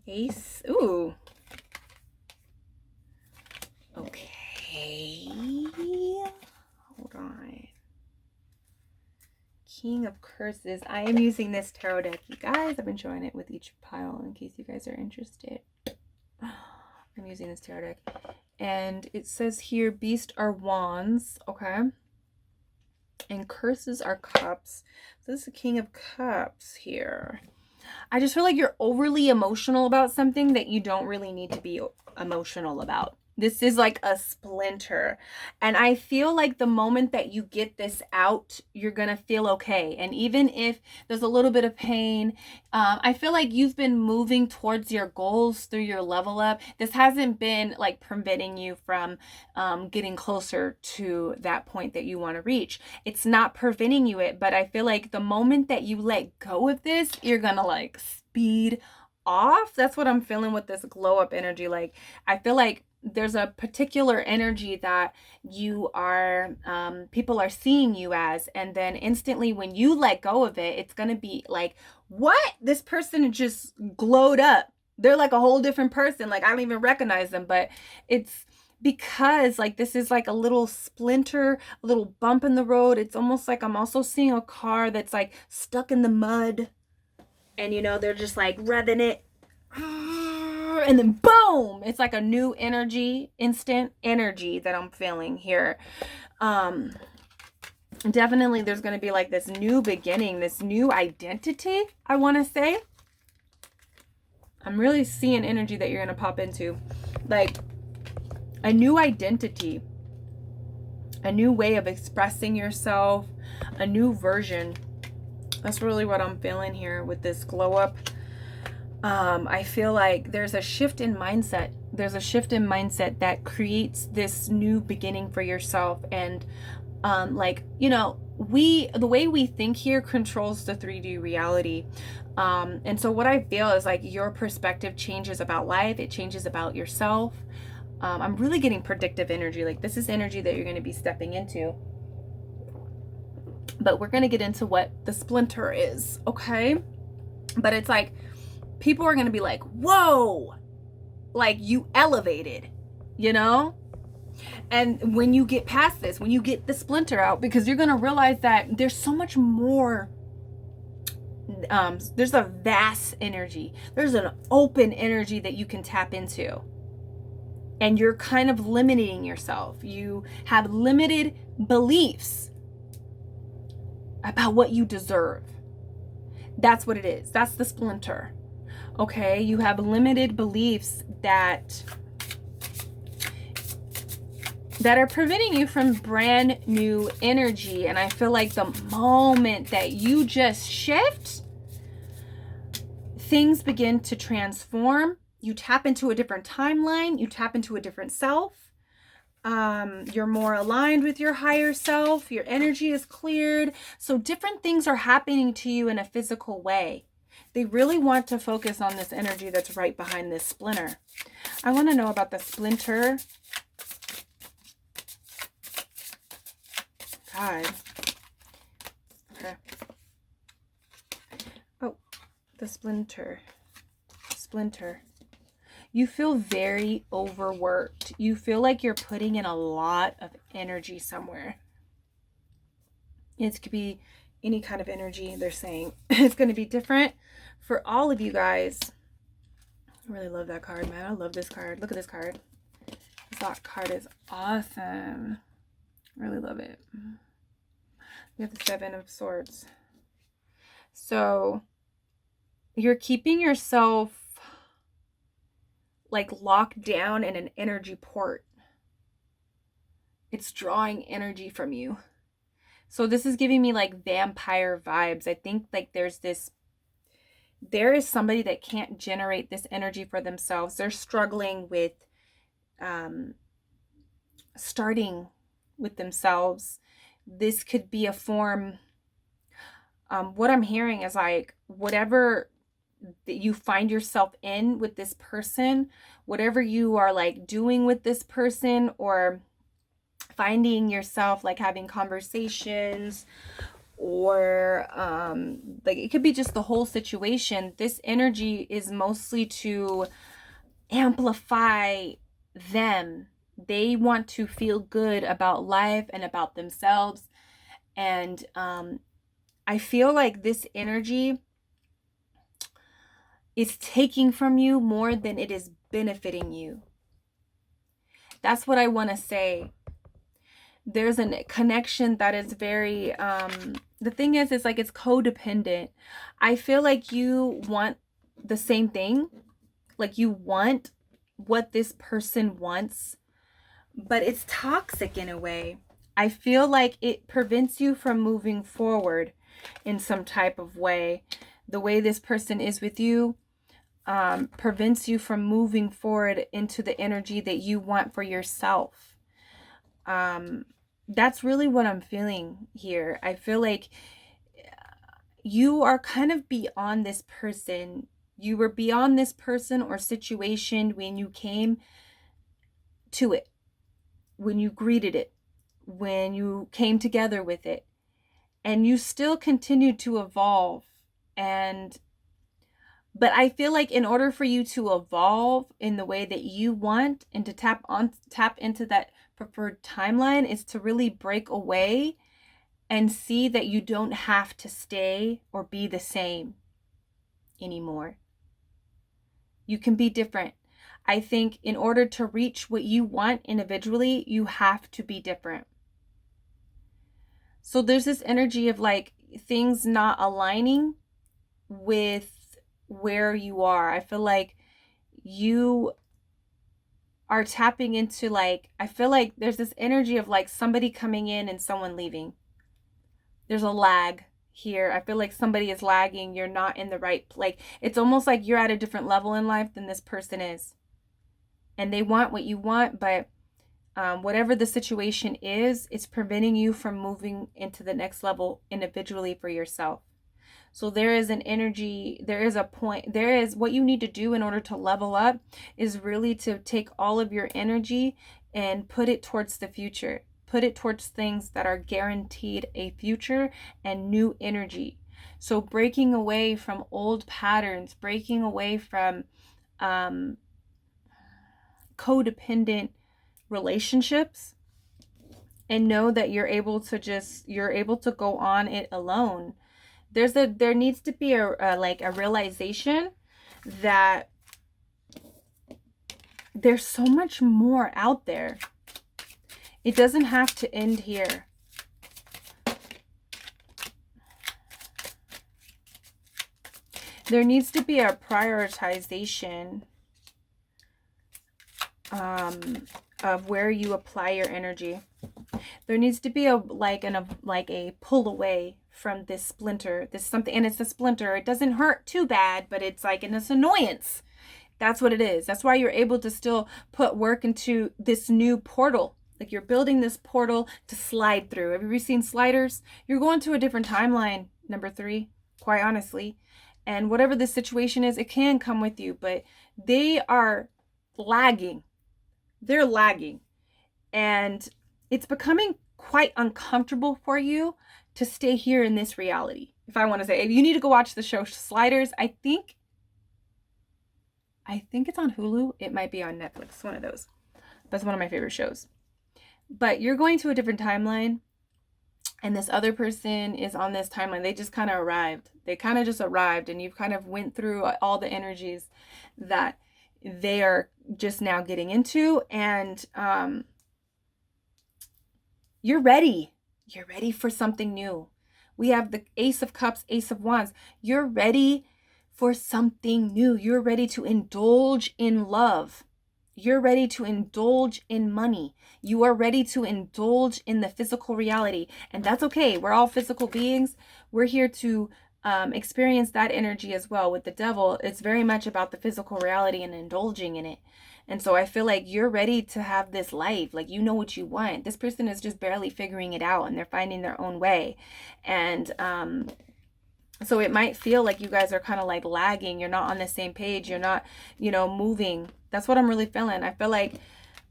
Ace. Ooh. Okay. Hold on. King of Curses. I am using this tarot deck, you guys. I've been showing it with each pile in case you guys are interested. I'm using this tarot deck. And it says here, beasts are wands. Okay. And curses are cups. So this is the King of Cups here. I just feel like you're overly emotional about something that you don't really need to be emotional about. This is like a splinter. And I feel like the moment that you get this out, you're going to feel okay. And even if there's a little bit of pain, I feel like you've been moving towards your goals through your level up. This hasn't been like preventing you from getting closer to that point that you want to reach. It's not preventing you it, but I feel like the moment that you let go of this, you're going to like speed off. That's what I'm feeling with this glow up energy. Like, I feel like there's a particular energy that you are, people are seeing you as, and then instantly when you let go of it, it's going to be like, what? This person just glowed up. They're like a whole different person. Like, I don't even recognize them, but it's because like, this is like a little splinter, a little bump in the road. It's almost like I'm also seeing a car that's like stuck in the mud, and you know, they're just like revving it. And then boom, it's like a new energy, instant energy that I'm feeling here. Definitely there's going to be like this new beginning, this new identity, I want to say. I'm really seeing energy that you're going to pop into. Like a new identity, a new way of expressing yourself, a new version. That's really what I'm feeling here with this glow up. I feel like there's a shift in mindset. There's a shift in mindset that creates this new beginning for yourself. And like, you know, the way we think here controls the 3D reality. And so what I feel is like your perspective changes about life. It changes about yourself. I'm really getting predictive energy. Like, this is energy that you're going to be stepping into. But we're going to get into what the splinter is, okay? But it's like, people are going to be like, whoa, like you elevated, you know? And when you get past this, when you get the splinter out, because you're going to realize that there's so much more. There's a vast energy. There's an open energy that you can tap into. And you're kind of limiting yourself. You have limited beliefs about what you deserve. That's what it is. That's the splinter. Okay, you have limited beliefs that are preventing you from brand new energy. And I feel like the moment that you just shift, things begin to transform. You tap into a different timeline. You tap into a different self. You're more aligned with your higher self. Your energy is cleared. So different things are happening to you in a physical way. They really want to focus on this energy that's right behind this splinter. I want to know about the splinter. God. Okay. Oh, the splinter. Splinter. You feel very overworked. You feel like you're putting in a lot of energy somewhere. It could be any kind of energy they're saying. It's going to be different for all of you guys. I really love that card, man. I love this card. Look at this card. That card is awesome. Really love it. We have the Seven of Swords. So you're keeping yourself like locked down in an energy port. It's drawing energy from you. So this is giving me like vampire vibes. I think like there is somebody that can't generate this energy for themselves. They're struggling with starting with themselves. This could be a form. What I'm hearing is like whatever that you find yourself in with this person, whatever you are like doing with this person, or finding yourself like having conversations, or like it could be just the whole situation. This energy is mostly to amplify them. They want to feel good about life and about themselves. And I feel like this energy is taking from you more than it is benefiting you. That's what I want to say. There's a connection that is very, the thing is, it's like it's codependent. I feel like you want the same thing. Like you want what this person wants, but it's toxic in a way. I feel like it prevents you from moving forward in some type of way. The way this person is with you prevents you from moving forward into the energy that you want for yourself. That's really what I'm feeling here. I feel like you are kind of beyond this person. You were beyond this person or situation when you came to it, when you greeted it, when you came together with it, and you still continue to evolve. But I feel like in order for you to evolve in the way that you want and to tap into that preferred timeline is to really break away and see that you don't have to stay or be the same anymore. You can be different. I think in order to reach what you want individually, you have to be different. So there's this energy of like things not aligning with where you are. I feel like you are tapping into like, I feel like there's this energy of like somebody coming in and someone leaving. There's a lag here. I feel like somebody is lagging. You're not in the right place. It's almost like you're at a different level in life than this person is. And they want what you want, but whatever the situation is, it's preventing you from moving into the next level individually for yourself. So there is an energy, there is a point, there is what you need to do in order to level up is really to take all of your energy and put it towards the future. Put it towards things that are guaranteed a future and new energy. So breaking away from old patterns, breaking away from codependent relationships, and know that you're able to go on it alone. There needs to be a realization that there's so much more out there. It doesn't have to end here. There needs to be a prioritization of where you apply your energy. There needs to be a pull away from this splinter, this something, and it's a splinter. It doesn't hurt too bad, but it's like an annoyance. That's what it is. That's why you're able to still put work into this new portal. Like you're building this portal to slide through. Have you ever seen sliders? You're going to a different timeline, number 3, quite honestly. And whatever the situation is, it can come with you, but they are lagging. They're lagging. And it's becoming quite uncomfortable for you to stay here in this reality. If I want to say, if you need to go watch the show Sliders, I think I think it's on Hulu. It might be on Netflix, one of those. That's one of my favorite shows. But you're going to a different timeline, and this other person is on this timeline. They just kind of arrived. They kind of just arrived, and you've kind of went through all the energies that they are just now getting into, and you're ready. You're ready for something new. We have the Ace of Cups, Ace of Wands. You're ready for something new. You're ready to indulge in love. You're ready to indulge in money. You are ready to indulge in the physical reality. And that's okay. We're all physical beings. We're here to experience that energy as well. With the devil, it's very much about the physical reality and indulging in it. And so I feel like you're ready to have this life. Like, you know what you want. This person is just barely figuring it out, and they're finding their own way. And so it might feel like you guys are kind of like lagging. You're not on the same page. You're not, moving. That's what I'm really feeling. I feel like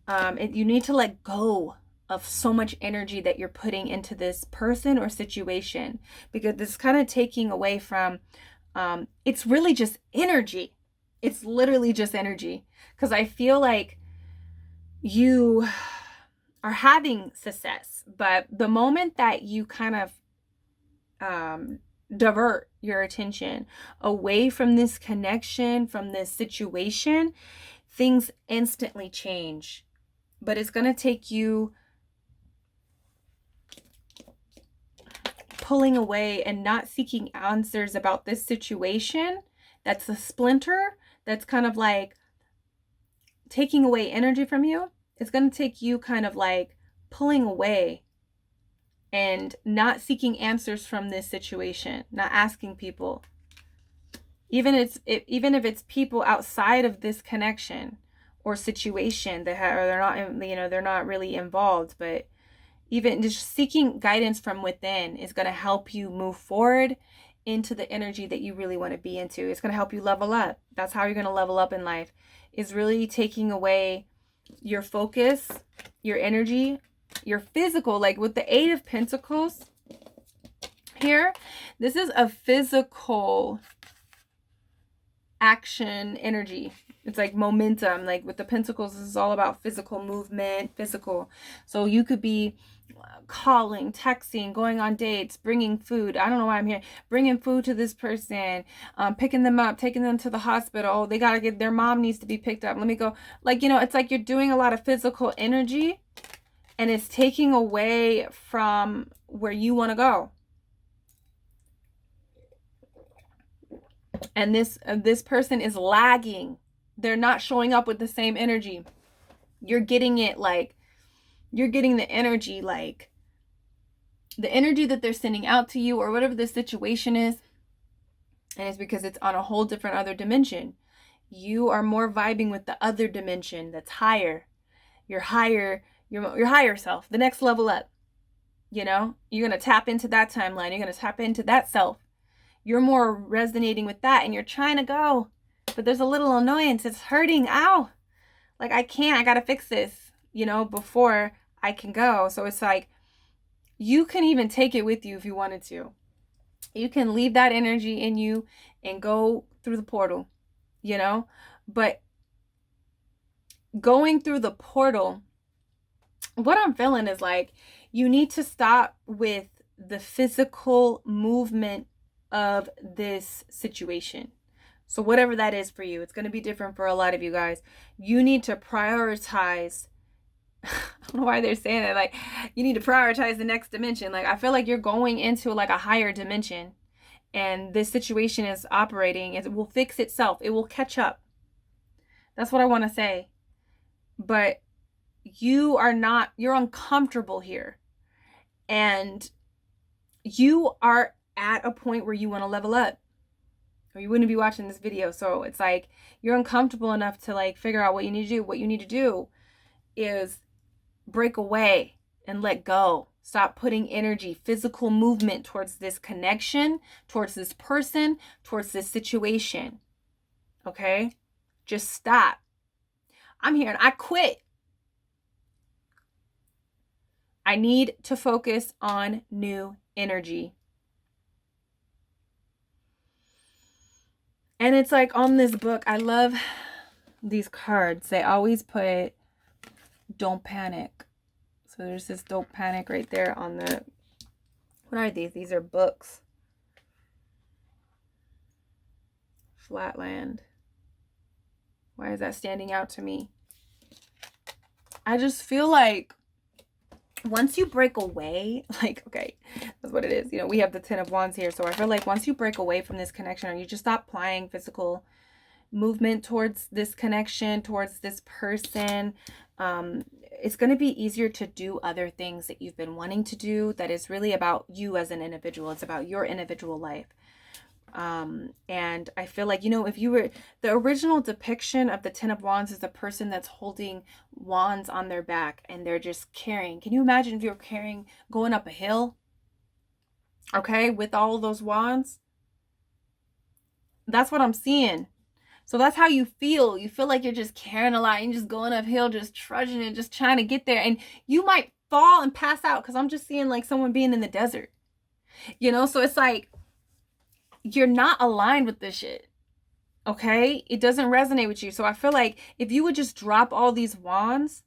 you need to let go of so much energy that you're putting into this person or situation, because this is kind of taking away from, it's really just energy. It's literally just energy. Because I feel like you are having success, but the moment that you kind of divert your attention away from this connection, from this situation, things instantly change. But it's going to take you pulling away and not seeking answers about this situation. That's a splinter. That's kind of like taking away energy from you. It's going to take you kind of like pulling away and not seeking answers from this situation, not asking people. Even if it's people outside of this connection or situation that they're not really involved, but even just seeking guidance from within is going to help you move forward into the energy that you really want to be into. It's going to help you level up. That's how you're going to level up in life, is really taking away your focus, your energy, your physical. Like with the Eight of Pentacles here, this is a physical action energy. It's like momentum. Like with the Pentacles, this is all about physical movement, physical. So you could be calling, texting, going on dates, bringing food. I don't know why I'm here. Bringing food to this person, picking them up, taking them to the hospital. Oh, they gotta get, their mom needs to be picked up. Let me go. Like, it's like you're doing a lot of physical energy, and it's taking away from where you want to go. And this person is lagging. They're not showing up with the same energy. You're getting it, like, you're getting the energy, like the energy that they're sending out to you, or whatever the situation is. And it's because it's on a whole different other dimension. You are more vibing with the other dimension that's higher. Your higher self, the next level up. You're going to tap into that timeline. You're going to tap into that self. You're more resonating with that, and you're trying to go, but there's a little annoyance. It's hurting. Ow. Like, I got to fix this, before I can go. So it's like, you can even take it with you if you wanted to. You can leave that energy in you and go through the portal, but going through the portal, what I'm feeling is like, you need to stop with the physical movement of this situation. So whatever that is for you, it's going to be different for a lot of you guys. You need to prioritize. I don't know why they're saying it. Like, you need to prioritize the next dimension. Like, I feel like you're going into like a higher dimension, and this situation is operating. It will fix itself. It will catch up. That's what I want to say. But you're uncomfortable here, and you are at a point where you want to level up, or you wouldn't be watching this video. So it's like, you're uncomfortable enough to like figure out what you need to do. What you need to do is break away and let go. Stop putting energy, physical movement towards this connection, towards this person, towards this situation. Okay? Just stop. I'm here and I quit. I need to focus on new energy. And it's like on this book, I love these cards, they always put don't panic. So there's this don't panic right there on the, what are these? These are books. Flatland. Why is that standing out to me? I just feel like once you break away, like, okay, that's what it is. You know, we have the Ten of Wands here. So I feel like once you break away from this connection, or you just stop applying physical movement towards this connection, towards this person, it's going to be easier to do other things that you've been wanting to do that is really about you as an individual. It's about your individual life. And I feel like, you know, if you were, the original depiction of the Ten of Wands is a person that's holding wands on their back and they're just carrying. Can you imagine if you're carrying, going up a hill, okay, with all of those wands? That's what I'm seeing. So that's how you feel. You feel like you're just carrying a lot and just going uphill, just trudging and just trying to get there. And you might fall and pass out, because I'm just seeing like someone being in the desert, you know? So it's like, you're not aligned with this shit, okay? It doesn't resonate with you. So I feel like if you would just drop all these wands,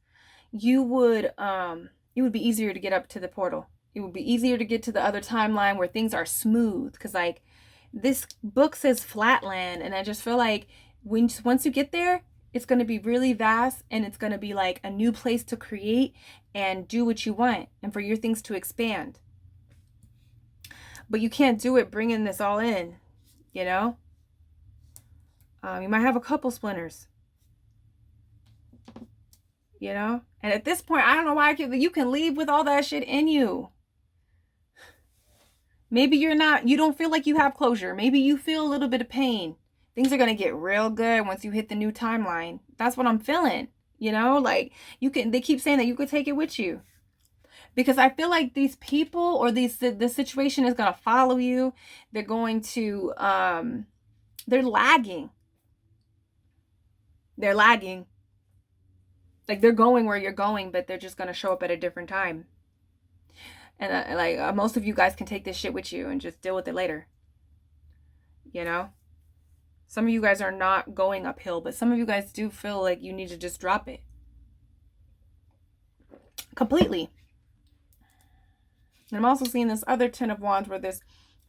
you would, it would be easier to get up to the portal. It would be easier to get to the other timeline where things are smooth. Because like this book says flatland, and I just feel like once you get there, it's going to be really vast, and it's going to be like a new place to create and do what you want and for your things to expand. But you can't do it bringing this all in, you know? You might have a couple splinters, you know? And at this point, I don't know why you can leave with all that shit in you. Maybe you don't feel like you have closure. Maybe you feel a little bit of pain. Things are going to get real good once you hit the new timeline. That's what I'm feeling, you know? Like they keep saying that you could take it with you. Because I feel like these people or the situation is going to follow you. They're going to, they're lagging. They're lagging. Like they're going where you're going, but they're just going to show up at a different time. And most of you guys can take this shit with you and just deal with it later. You know? Some of you guys are not going uphill, but some of you guys do feel like you need to just drop it. Completely. And I'm also seeing this other Ten of Wands where this,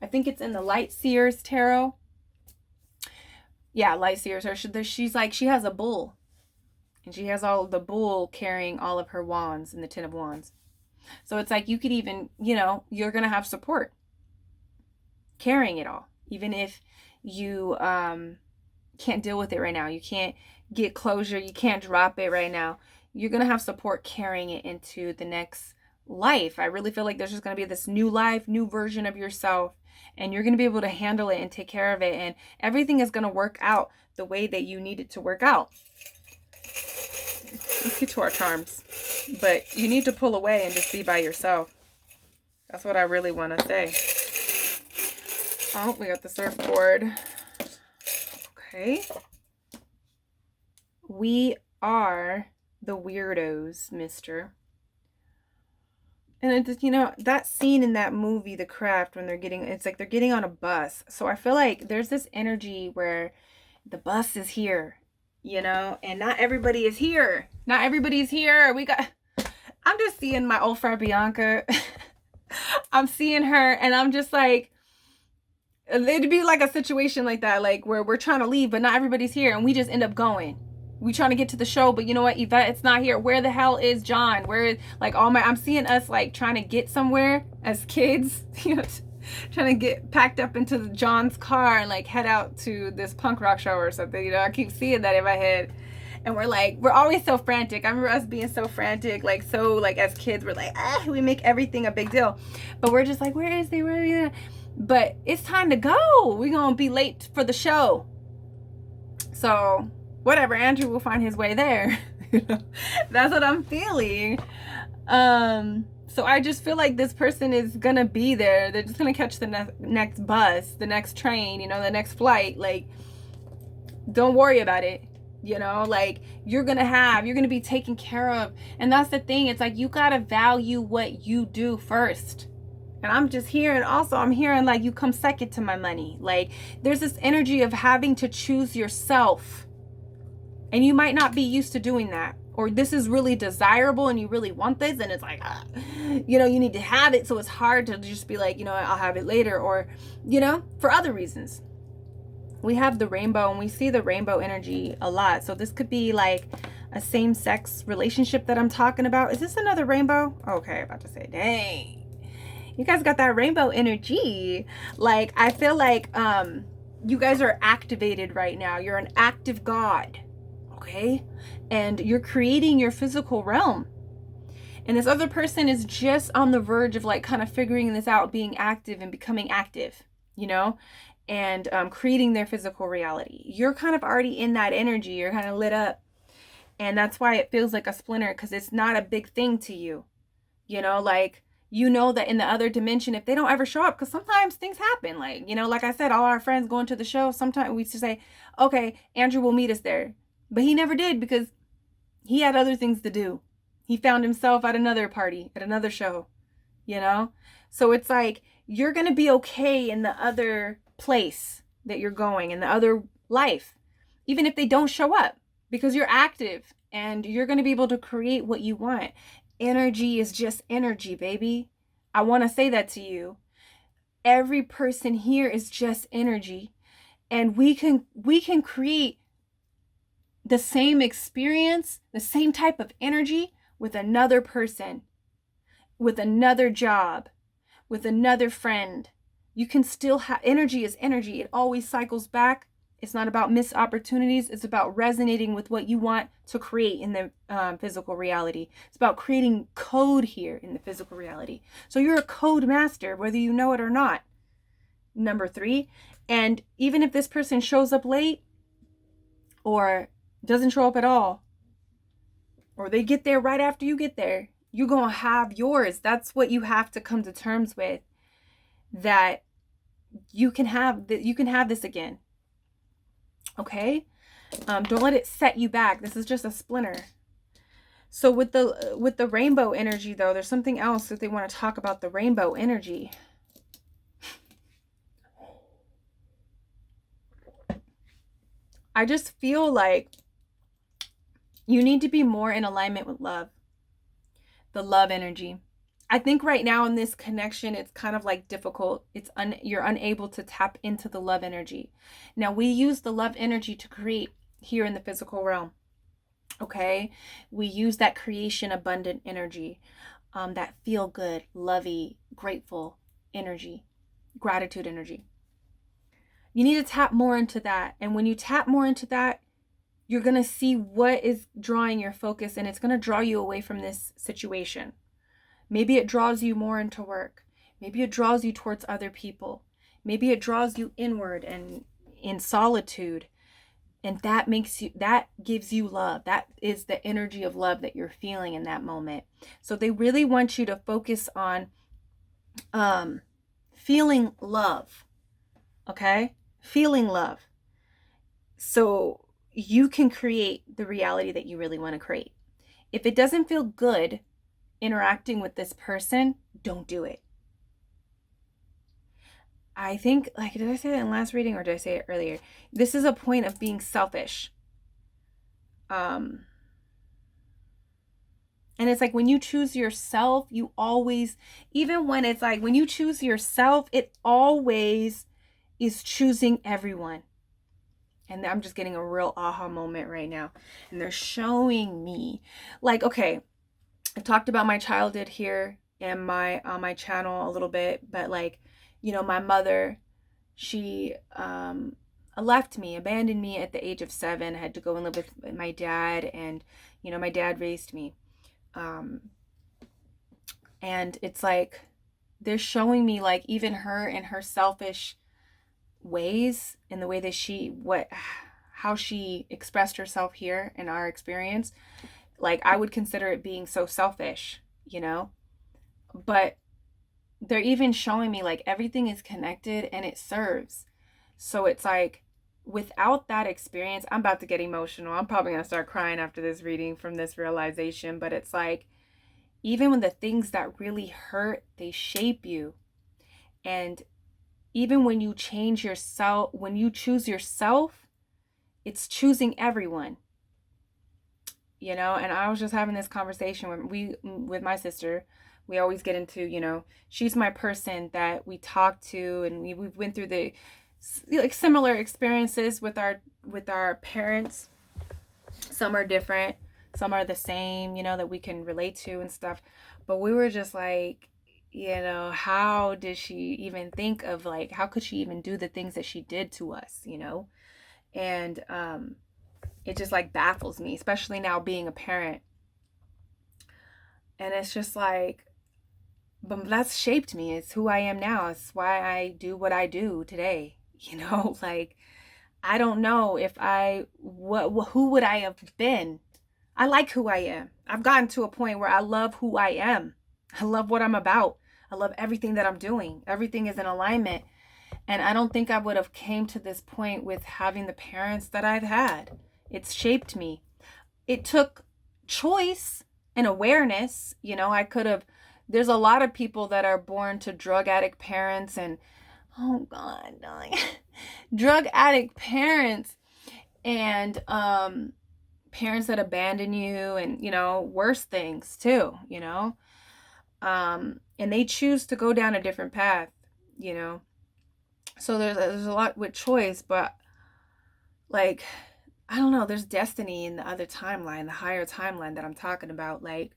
I think it's in the Light Seers Tarot. Yeah, Light Seers. She's like, she has a bull. And she has all of the bull carrying all of her wands in the Ten of Wands. So it's like you could even, you know, you're going to have support carrying it all. Even if you can't deal with it right now. You can't get closure. You can't drop it right now. You're going to have support carrying it into the next life. I really feel like there's just going to be this new life, new version of yourself, and you're going to be able to handle it and take care of it, and everything is going to work out the way that you need it to work out. Let's get to our charms. But you need to pull away and just be by yourself. That's what I really want to say. Oh, we got the surfboard. Okay. We are the weirdos, mister. And it just, you know, that scene in that movie, The Craft, when it's like they're getting on a bus. So I feel like there's this energy where the bus is here, you know, and not everybody is here. Not everybody's here. I'm just seeing my old friend Bianca. I'm seeing her and I'm just like, it'd be like a situation like that, like where we're trying to leave, but not everybody's here. And we just end up going. We trying to get to the show, but you know what? Yvette, it's not here. Where the hell is John? Where is, like, I'm seeing us like trying to get somewhere as kids, you know, trying to get packed up into John's car and like head out to this punk rock show or something. You know, I keep seeing that in my head. And we're always so frantic. I remember us being so frantic, like, so, like, as kids, we're like, we make everything a big deal. But we're just like, where is he? Where is he? But it's time to go. We're going to be late for the show. So, whatever, Andrew will find his way there. That's what I'm feeling. So I just feel like this person is going to be there. They're just going to catch the next bus, the next train, you know, the next flight. Like, don't worry about it. You know, like you're going to be taken care of. And that's the thing. It's like, you got to value what you do first. And I'm just hearing, also, I'm hearing like you come second to my money. Like there's this energy of having to choose yourself. And you might not be used to doing that. Or this is really desirable and you really want this, and it's like, you know, you need to have it. So it's hard to just be like, you know, I'll have it later. Or, you know, for other reasons. We have the rainbow, and we see the rainbow energy a lot. So this could be like a same-sex relationship that I'm talking about. Is this another rainbow? Okay, about to say, dang. You guys got that rainbow energy. Like, I feel like you guys are activated right now. You're an active god. Okay? And you're creating your physical realm. And this other person is just on the verge of like kind of figuring this out, being active and becoming active, you know, and creating their physical reality. You're kind of already in that energy. You're kind of lit up. And that's why it feels like a splinter, because it's not a big thing to you. You know, like, you know that in the other dimension, if they don't ever show up, because sometimes things happen. Like, you know, like I said, all our friends going to the show, sometimes we used to say, okay, Andrew will meet us there. But he never did, because he had other things to do. He found himself at another party, at another show, you know? So it's like, you're going to be okay in the other place that you're going, in the other life, even if they don't show up, because you're active and you're going to be able to create what you want. Energy is just energy, baby. I want to say that to you. Every person here is just energy, and we can create the same experience, the same type of energy with another person, with another job, with another friend. You can still have, energy is energy. It always cycles back. It's not about missed opportunities. It's about resonating with what you want to create in the physical reality. It's about creating code here in the physical reality. So you're a code master, whether you know it or not. Number 3. And even if this person shows up late or doesn't show up at all, or they get there right after you get there, you're going to have yours. That's what you have to come to terms with, that you can have this again. Okay? Don't let it set you back. This is just a splinter. So with the rainbow energy, though, there's something else that they want to talk about, the rainbow energy. I just feel like you need to be more in alignment with love. The love energy. I think right now in this connection, it's kind of like difficult. You're unable to tap into the love energy. Now, we use the love energy to create here in the physical realm. Okay? We use that creation abundant energy, that feel good, lovey, grateful energy, gratitude energy. You need to tap more into that. And when you tap more into that, you're going to see what is drawing your focus, and it's going to draw you away from this situation. Maybe it draws you more into work. Maybe it draws you towards other people. Maybe it draws you inward and in solitude. And that gives you love. That is the energy of love that you're feeling in that moment. So they really want you to focus on feeling love. Okay? Feeling love. So you can create the reality that you really want to create. If it doesn't feel good interacting with this person, don't do it. I think, like, did I say that in last reading or did I say it earlier? This is a point of being selfish. And it's like when you choose yourself, you always, even when it's like when you choose yourself, it always is choosing everyone. And I'm just getting a real aha moment right now. And they're showing me, like, okay, I've talked about my childhood here in on my channel a little bit, but like, you know, my mother, she left me, abandoned me at the age of 7. I had to go and live with my dad, and you know, my dad raised me. And it's like they're showing me, like, even her in her selfish ways, in the way that how she expressed herself here in our experience. Like, I would consider it being so selfish, you know, but they're even showing me like everything is connected and it serves. So it's like, without that experience, I'm about to get emotional. I'm probably going to start crying after this reading from this realization, but it's like, even when the things that really hurt, they shape you. And even when you change yourself, when you choose yourself, it's choosing everyone. you know. And I was just having this conversation with my sister. We always get into, you know, she's my person that we talk to, and we went through the like similar experiences with our parents. Some are different, some are the same, you know, that we can relate to and stuff. But we were just like, you know, how did she even think of, like, how could she even do the things that she did to us, you know? And it just like baffles me, especially now being a parent. And it's just like, but that's shaped me. It's who I am now. It's why I do what I do today, you know? Like, I don't know if who would I have been? I like who I am. I've gotten to a point where I love who I am. I love what I'm about. I love everything that I'm doing. Everything is in alignment. And I don't think I would have came to this point with having the parents that I've had. It's shaped me. It took choice and awareness. You know, there's a lot of people that are born to drug addict parents and, oh God, drug addict parents and parents that abandon you and, you know, worse things too, you know. And they choose to go down a different path, you know. So there's a lot with choice, but like, I don't know, there's destiny in the other timeline, the higher timeline that I'm talking about. Like,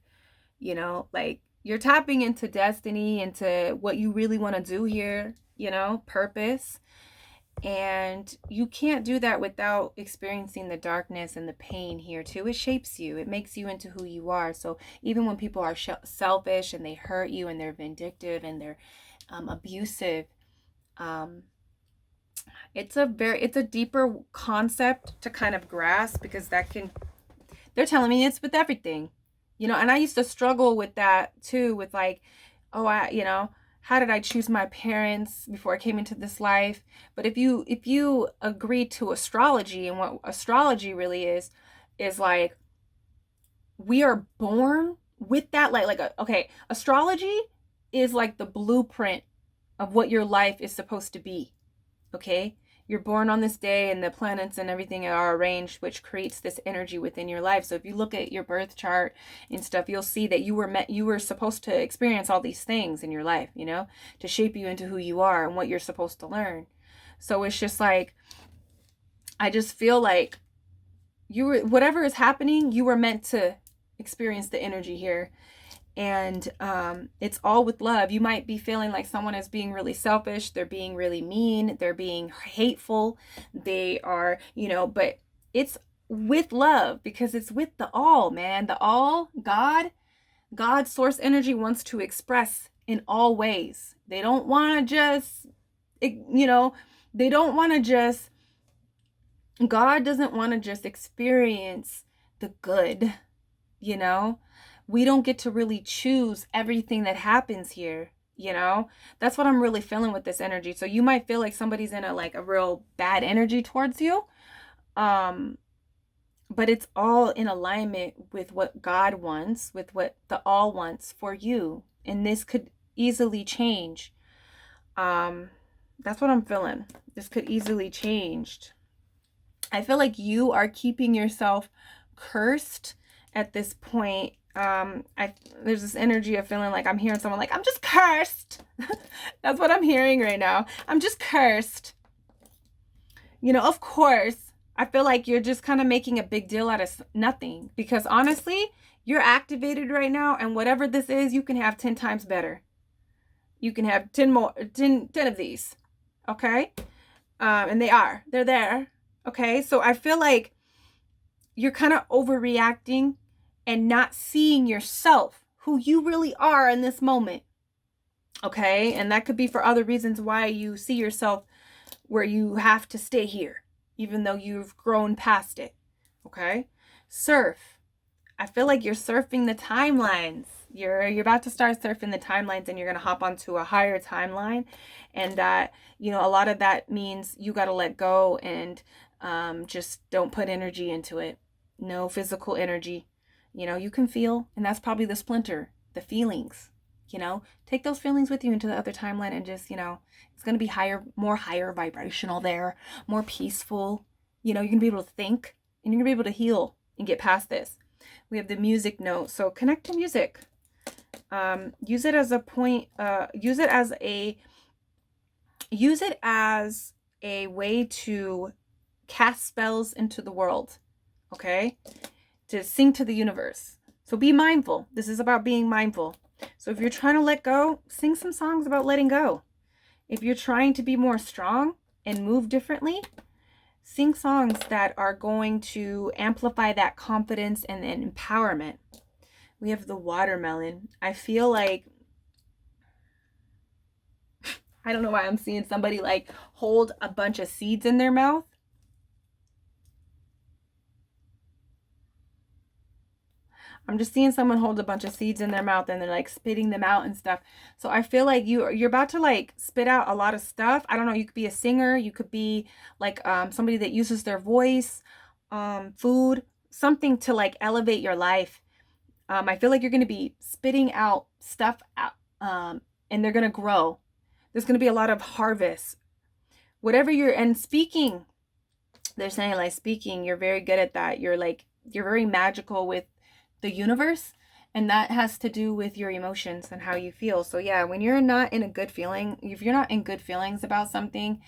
you know, like you're tapping into destiny, into what you really want to do here, you know, purpose. And you can't do that without experiencing the darkness and the pain here too. It shapes you. It makes you into who you are. So even when people are selfish and they hurt you and they're vindictive and they're abusive, it's a deeper concept to kind of grasp, because they're telling me it's with everything, you know. And I used to struggle with that too, with like, oh, you know, how did I choose my parents before I came into this life? But if you agree to astrology, and what astrology really is like, we are born with that, okay, astrology is like the blueprint of what your life is supposed to be. Okay, you're born on this day and the planets and everything are arranged, which creates this energy within your life. So if you look at your birth chart and stuff, you'll see that you were supposed to experience all these things in your life, you know, to shape you into who you are and what you're supposed to learn. So it's just like, I just feel like whatever is happening, you were meant to experience the energy here. And it's all with love. You might be feeling like someone is being really selfish, they're being really mean, they're being hateful, they are, you know, but it's with love, because it's with the all, man. The all, God source energy wants to express in all ways. They don't want to just, you know, God doesn't want to just experience the good, you know. We don't get to really choose everything that happens here, you know. That's what I'm really feeling with this energy. So you might feel like somebody's in a real bad energy towards you, but it's all in alignment with what God wants, with what the all wants for you. And this could easily change. That's what I'm feeling. This could easily change. I feel like you are keeping yourself cursed at this point. There's this energy of feeling like I'm hearing someone like, I'm just cursed. That's what I'm hearing right now. I'm just cursed. You know, of course, I feel like you're just kind of making a big deal out of nothing, because honestly, you're activated right now, and whatever this is, you can have 10 times better. You can have 10 of these. Okay? And they're there. Okay? So I feel like you're kind of overreacting and not seeing yourself, who you really are in this moment. Okay? And that could be for other reasons why you see yourself where you have to stay here, even though you've grown past it. Okay? Surf. I feel like you're surfing the timelines. You're about to start surfing the timelines, and you're going to hop onto a higher timeline. And that, you know, a lot of that means you got to let go and just don't put energy into it. No physical energy. You know, you can feel, and that's probably the splinter, the feelings, you know, take those feelings with you into the other timeline, and just, you know, it's going to be more higher vibrational there, more peaceful. You know, you're going to be able to think, and you're going to be able to heal and get past this. We have the music note. So connect to music. Use it as a point, use it as a way to cast spells into the world, okay? To sing to the universe. So be mindful. This is about being mindful. So if you're trying to let go, sing some songs about letting go. If you're trying to be more strong and move differently, sing songs that are going to amplify that confidence and empowerment. We have the watermelon. I feel like, I don't know why I'm seeing somebody like hold a bunch of seeds in their mouth. I'm just seeing someone hold a bunch of seeds in their mouth and they're like spitting them out and stuff. So I feel like you're about to like spit out a lot of stuff. I don't know. You could be a singer. You could be like somebody that uses their voice, food, something to like elevate your life. I feel like you're going to be spitting out stuff out, and they're going to grow. There's going to be a lot of harvest. Whatever and speaking, they're saying like speaking, you're very good at that. You're very magical with the universe, and that has to do with your emotions and how you feel. So yeah, when you're not in a good feeling, if you're not in good feelings about something,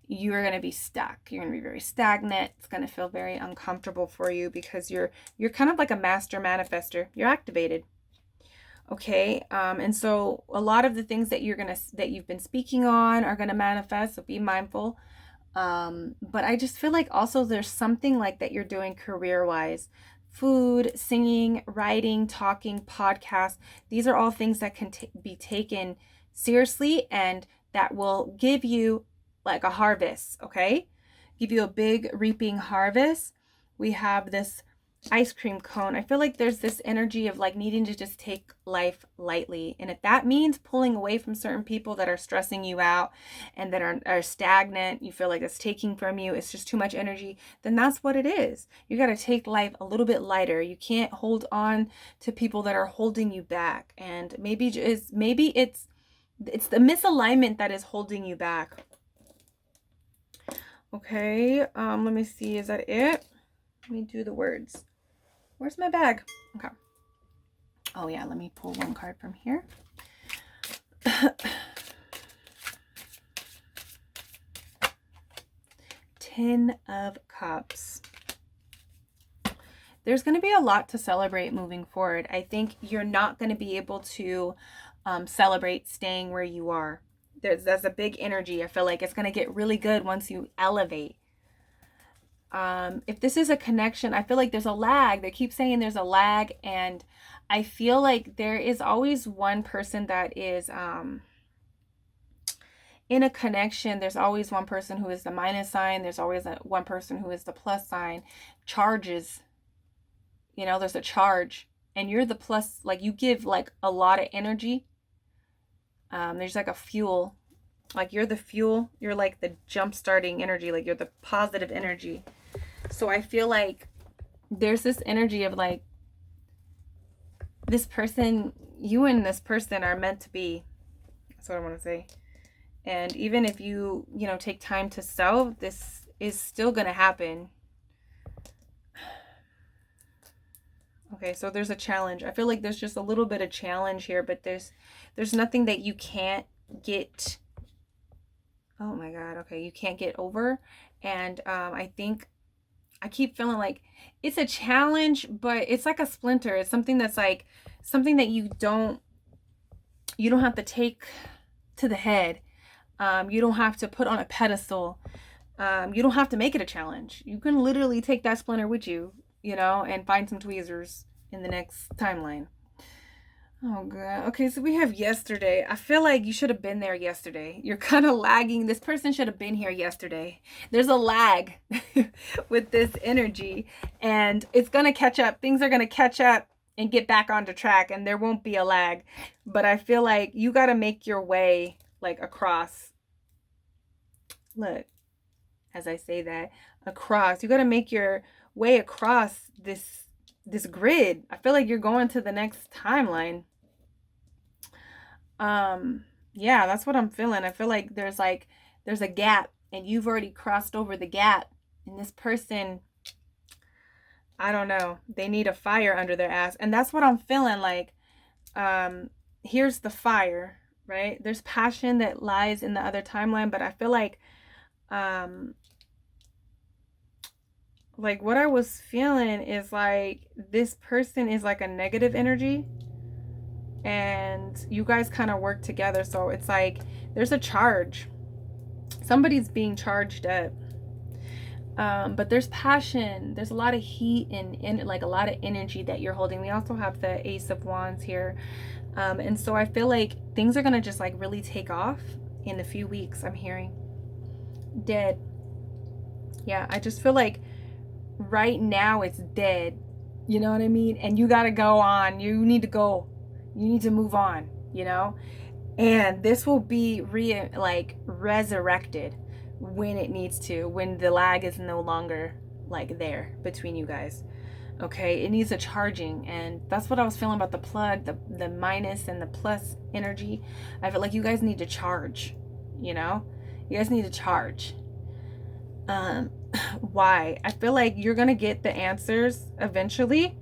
you're going to be stuck. You're going to be very stagnant. It's going to feel very uncomfortable for you because you're kind of like a master manifester. You're activated. Okay. And so a lot of the things that you've been speaking on are going to manifest. So be mindful. But I just feel like also there's something like that you're doing career-wise. Food, singing, writing, talking, podcasts. These are all things that can be taken seriously and that will give you like a harvest, okay? Give you a big reaping harvest. We have this ice cream cone. I feel like there's this energy of like needing to just take life lightly. And if that means pulling away from certain people that are stressing you out and that are stagnant, you feel like it's taking from you, it's just too much energy, then that's what it is. You got to take life a little bit lighter. You can't hold on to people that are holding you back. And maybe it's the misalignment that is holding you back. Okay, let me see. Is that it? Let me do the words. Where's my bag? Okay. Oh yeah, let me pull one card from here. 10 of Cups. There's going to be a lot to celebrate moving forward. I think you're not going to be able to celebrate staying where you are. There's a big energy. I feel like it's going to get really good once you elevate. If this is a connection, I feel like there's a lag. They keep saying there's a lag, and I feel like there is always one person that is in a connection. There's always one person who is the minus sign. There's always one person who is the plus sign. Charges, there's a charge, and you're the plus, like you give like a lot of energy. There's like a fuel, like you're the fuel. You're like the jump starting energy, like you're the positive energy. So I feel like there's this energy of like this person, you and this person are meant to be. That's what I want to say. And even if you take time to sow, this is still going to happen. Okay, so there's a challenge. I feel like there's just a little bit of challenge here, but there's nothing that you can't get. Oh my God. Okay, you can't get over. And I think I keep feeling like it's a challenge, but it's like a splinter. It's something that's like something that you don't have to take to the head. You don't have to put on a pedestal. You don't have to make it a challenge. You can literally take that splinter with you, and find some tweezers in the next timeline. Oh God. Okay, so we have yesterday. I feel like you should have been there yesterday. You're kind of lagging. This person should have been here yesterday. There's a lag with this energy, and it's going to catch up. Things are going to catch up and get back onto track, and there won't be a lag. But I feel like you got to make your way like across. Look, as I say that, across. You got to make your way across this grid. I feel like you're going to the next timeline. Yeah, that's what I'm feeling. I feel like there's a gap, and you've already crossed over the gap, and this person, I don't know. They need a fire under their ass. And that's what I'm feeling like. Here's the fire, right? There's passion that lies in the other timeline, but I feel like what I was feeling is like this person is like a negative energy and you guys kind of work together. So it's like there's a charge. Somebody's being charged up. But there's passion. There's a lot of heat and like a lot of energy that you're holding. We also have the Ace of Wands here. And so I feel like things are going to just like really take off in a few weeks. I'm hearing dead. Yeah, I just feel like right now it's dead. You know what I mean? And you got to go on. You need to go. You need to move on, you know? And this will be resurrected when it needs to, when the lag is no longer like there between you guys. Okay, it needs a charging, and that's what I was feeling about the plug, the minus and the plus energy. I feel like you guys need to charge, you know? You guys need to charge. Why? I feel like you're gonna get the answers eventually,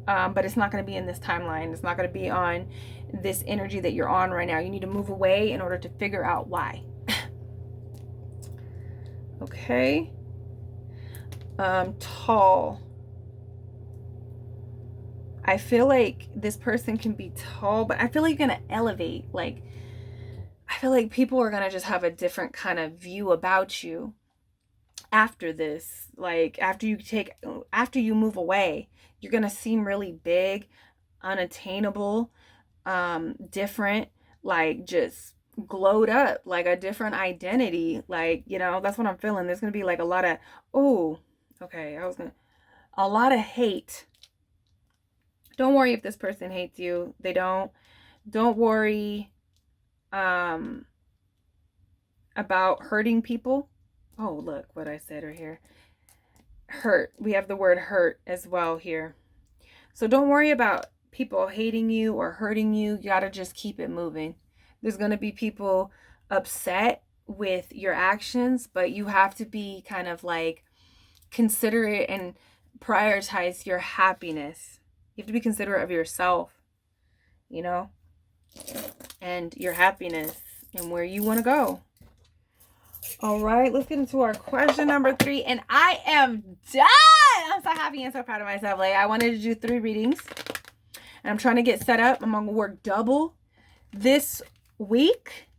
but it's not gonna be in this timeline. It's not gonna be on this energy that you're on right now. You need to move away in order to figure out why. Okay. Tall. I feel like this person can be tall, but I feel like you're going to elevate. Like, I feel like people are going to just have a different kind of view about you after this. Like, after you move away, you're going to seem really big, unattainable, different, like just glowed up, like a different identity. Like, you know, that's what I'm feeling. There's going to be like a lot of, a lot of hate. Don't worry if this person hates you. They don't. Don't worry about hurting people. Oh, look what I said right here. Hurt. We have the word hurt as well here. So don't worry about people hating you or hurting you. You got to just keep it moving. There's going to be people upset with your actions, but you have to be kind of like considerate and prioritize your happiness. You have to be considerate of yourself, you know, and your happiness and where you want to go. All right, let's get into our question number 3. And I am done. I'm so happy and so proud of myself. Like, I wanted to do 3 readings. And I'm trying to get set up. I'm going to work double this week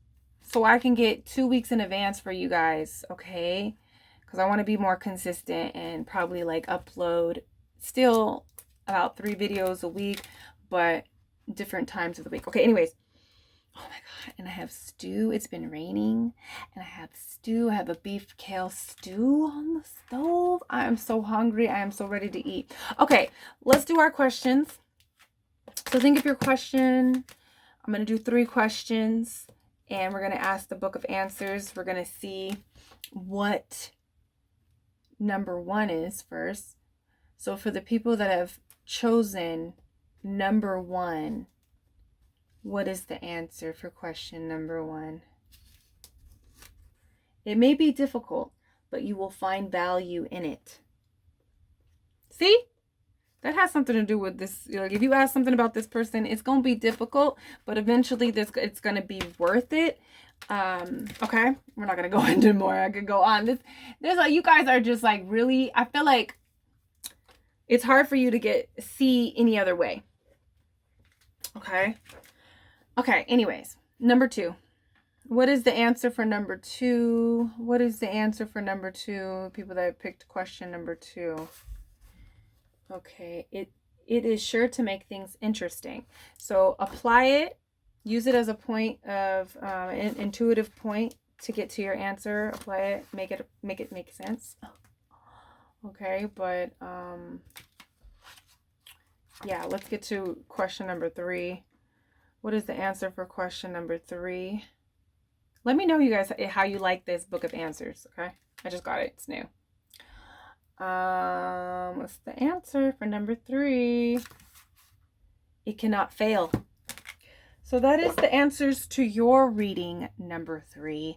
so I can get 2 weeks in advance for you guys, okay? Because I want to be more consistent and probably like upload still about 3 videos a week, but different times of the week. Okay, anyways. Oh my God, and I have stew. It's been raining, and I have stew. I have a beef kale stew on the stove. I am so hungry. I am so ready to eat. Okay, let's do our questions. So think of your question. I'm going to do 3 questions, and we're going to ask the book of answers. We're going to see what number 1 is first. So for the people that have chosen number 1, what is the answer for question number 1? It may be difficult, but you will find value in it. See? That has something to do with this. Like, if you ask something about this person, it's going to be difficult, but eventually it's going to be worth it. Okay? We're not going to go into more. I could go on. There's like, you guys are just like really, I feel like it's hard for you to see any other way. Okay? Okay, anyways, number 2. What is the answer for number 2? What is the answer for number 2? People that picked question number 2. Okay, it is sure to make things interesting. So apply it. Use it as a point of an intuitive point to get to your answer. Apply it. Make it make sense. Okay, but yeah, let's get to question number 3. What is the answer for question number 3? Let me know, you guys, how you like this book of answers, okay? I just got it. It's new. What's the answer for number 3? It cannot fail. So that is the answers to your reading number 3.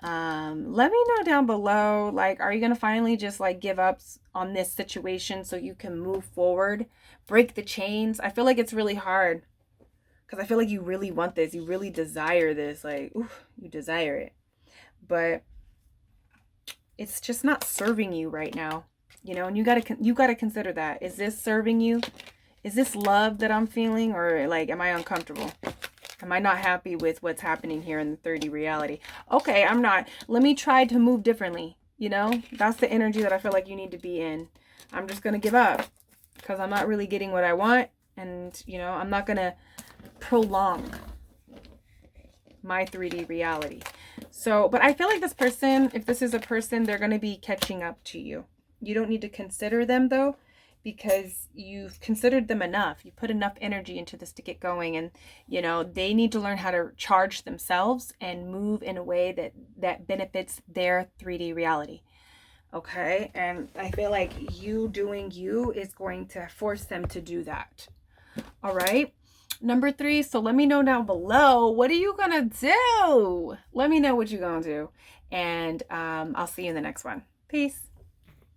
Let me know down below, like, are you going to finally just like give up on this situation so you can move forward, break the chains? I feel like it's really hard because I feel like you really want this. You really desire this. Like, oof, you desire it. But it's just not serving you right now, you know, and you gotta consider that. Is this serving you? Is this love that I'm feeling, or like, am I uncomfortable? Am I not happy with what's happening here in the 3D reality? Okay, I'm not. Let me try to move differently. You know, that's the energy that I feel like you need to be in. I'm just gonna give up because I'm not really getting what I want, and you know, I'm not gonna prolong my 3D reality. So, but I feel like this person, if this is a person, they're going to be catching up to you. You don't need to consider them though, because you've considered them enough. You put enough energy into this to get going, and you know, they need to learn how to charge themselves and move in a way that benefits their 3D reality. Okay? And I feel like you doing you is going to force them to do that. All right? Number 3, so let me know down below, what are you gonna do? Let me know what you're gonna do, and I'll see you in the next one. Peace.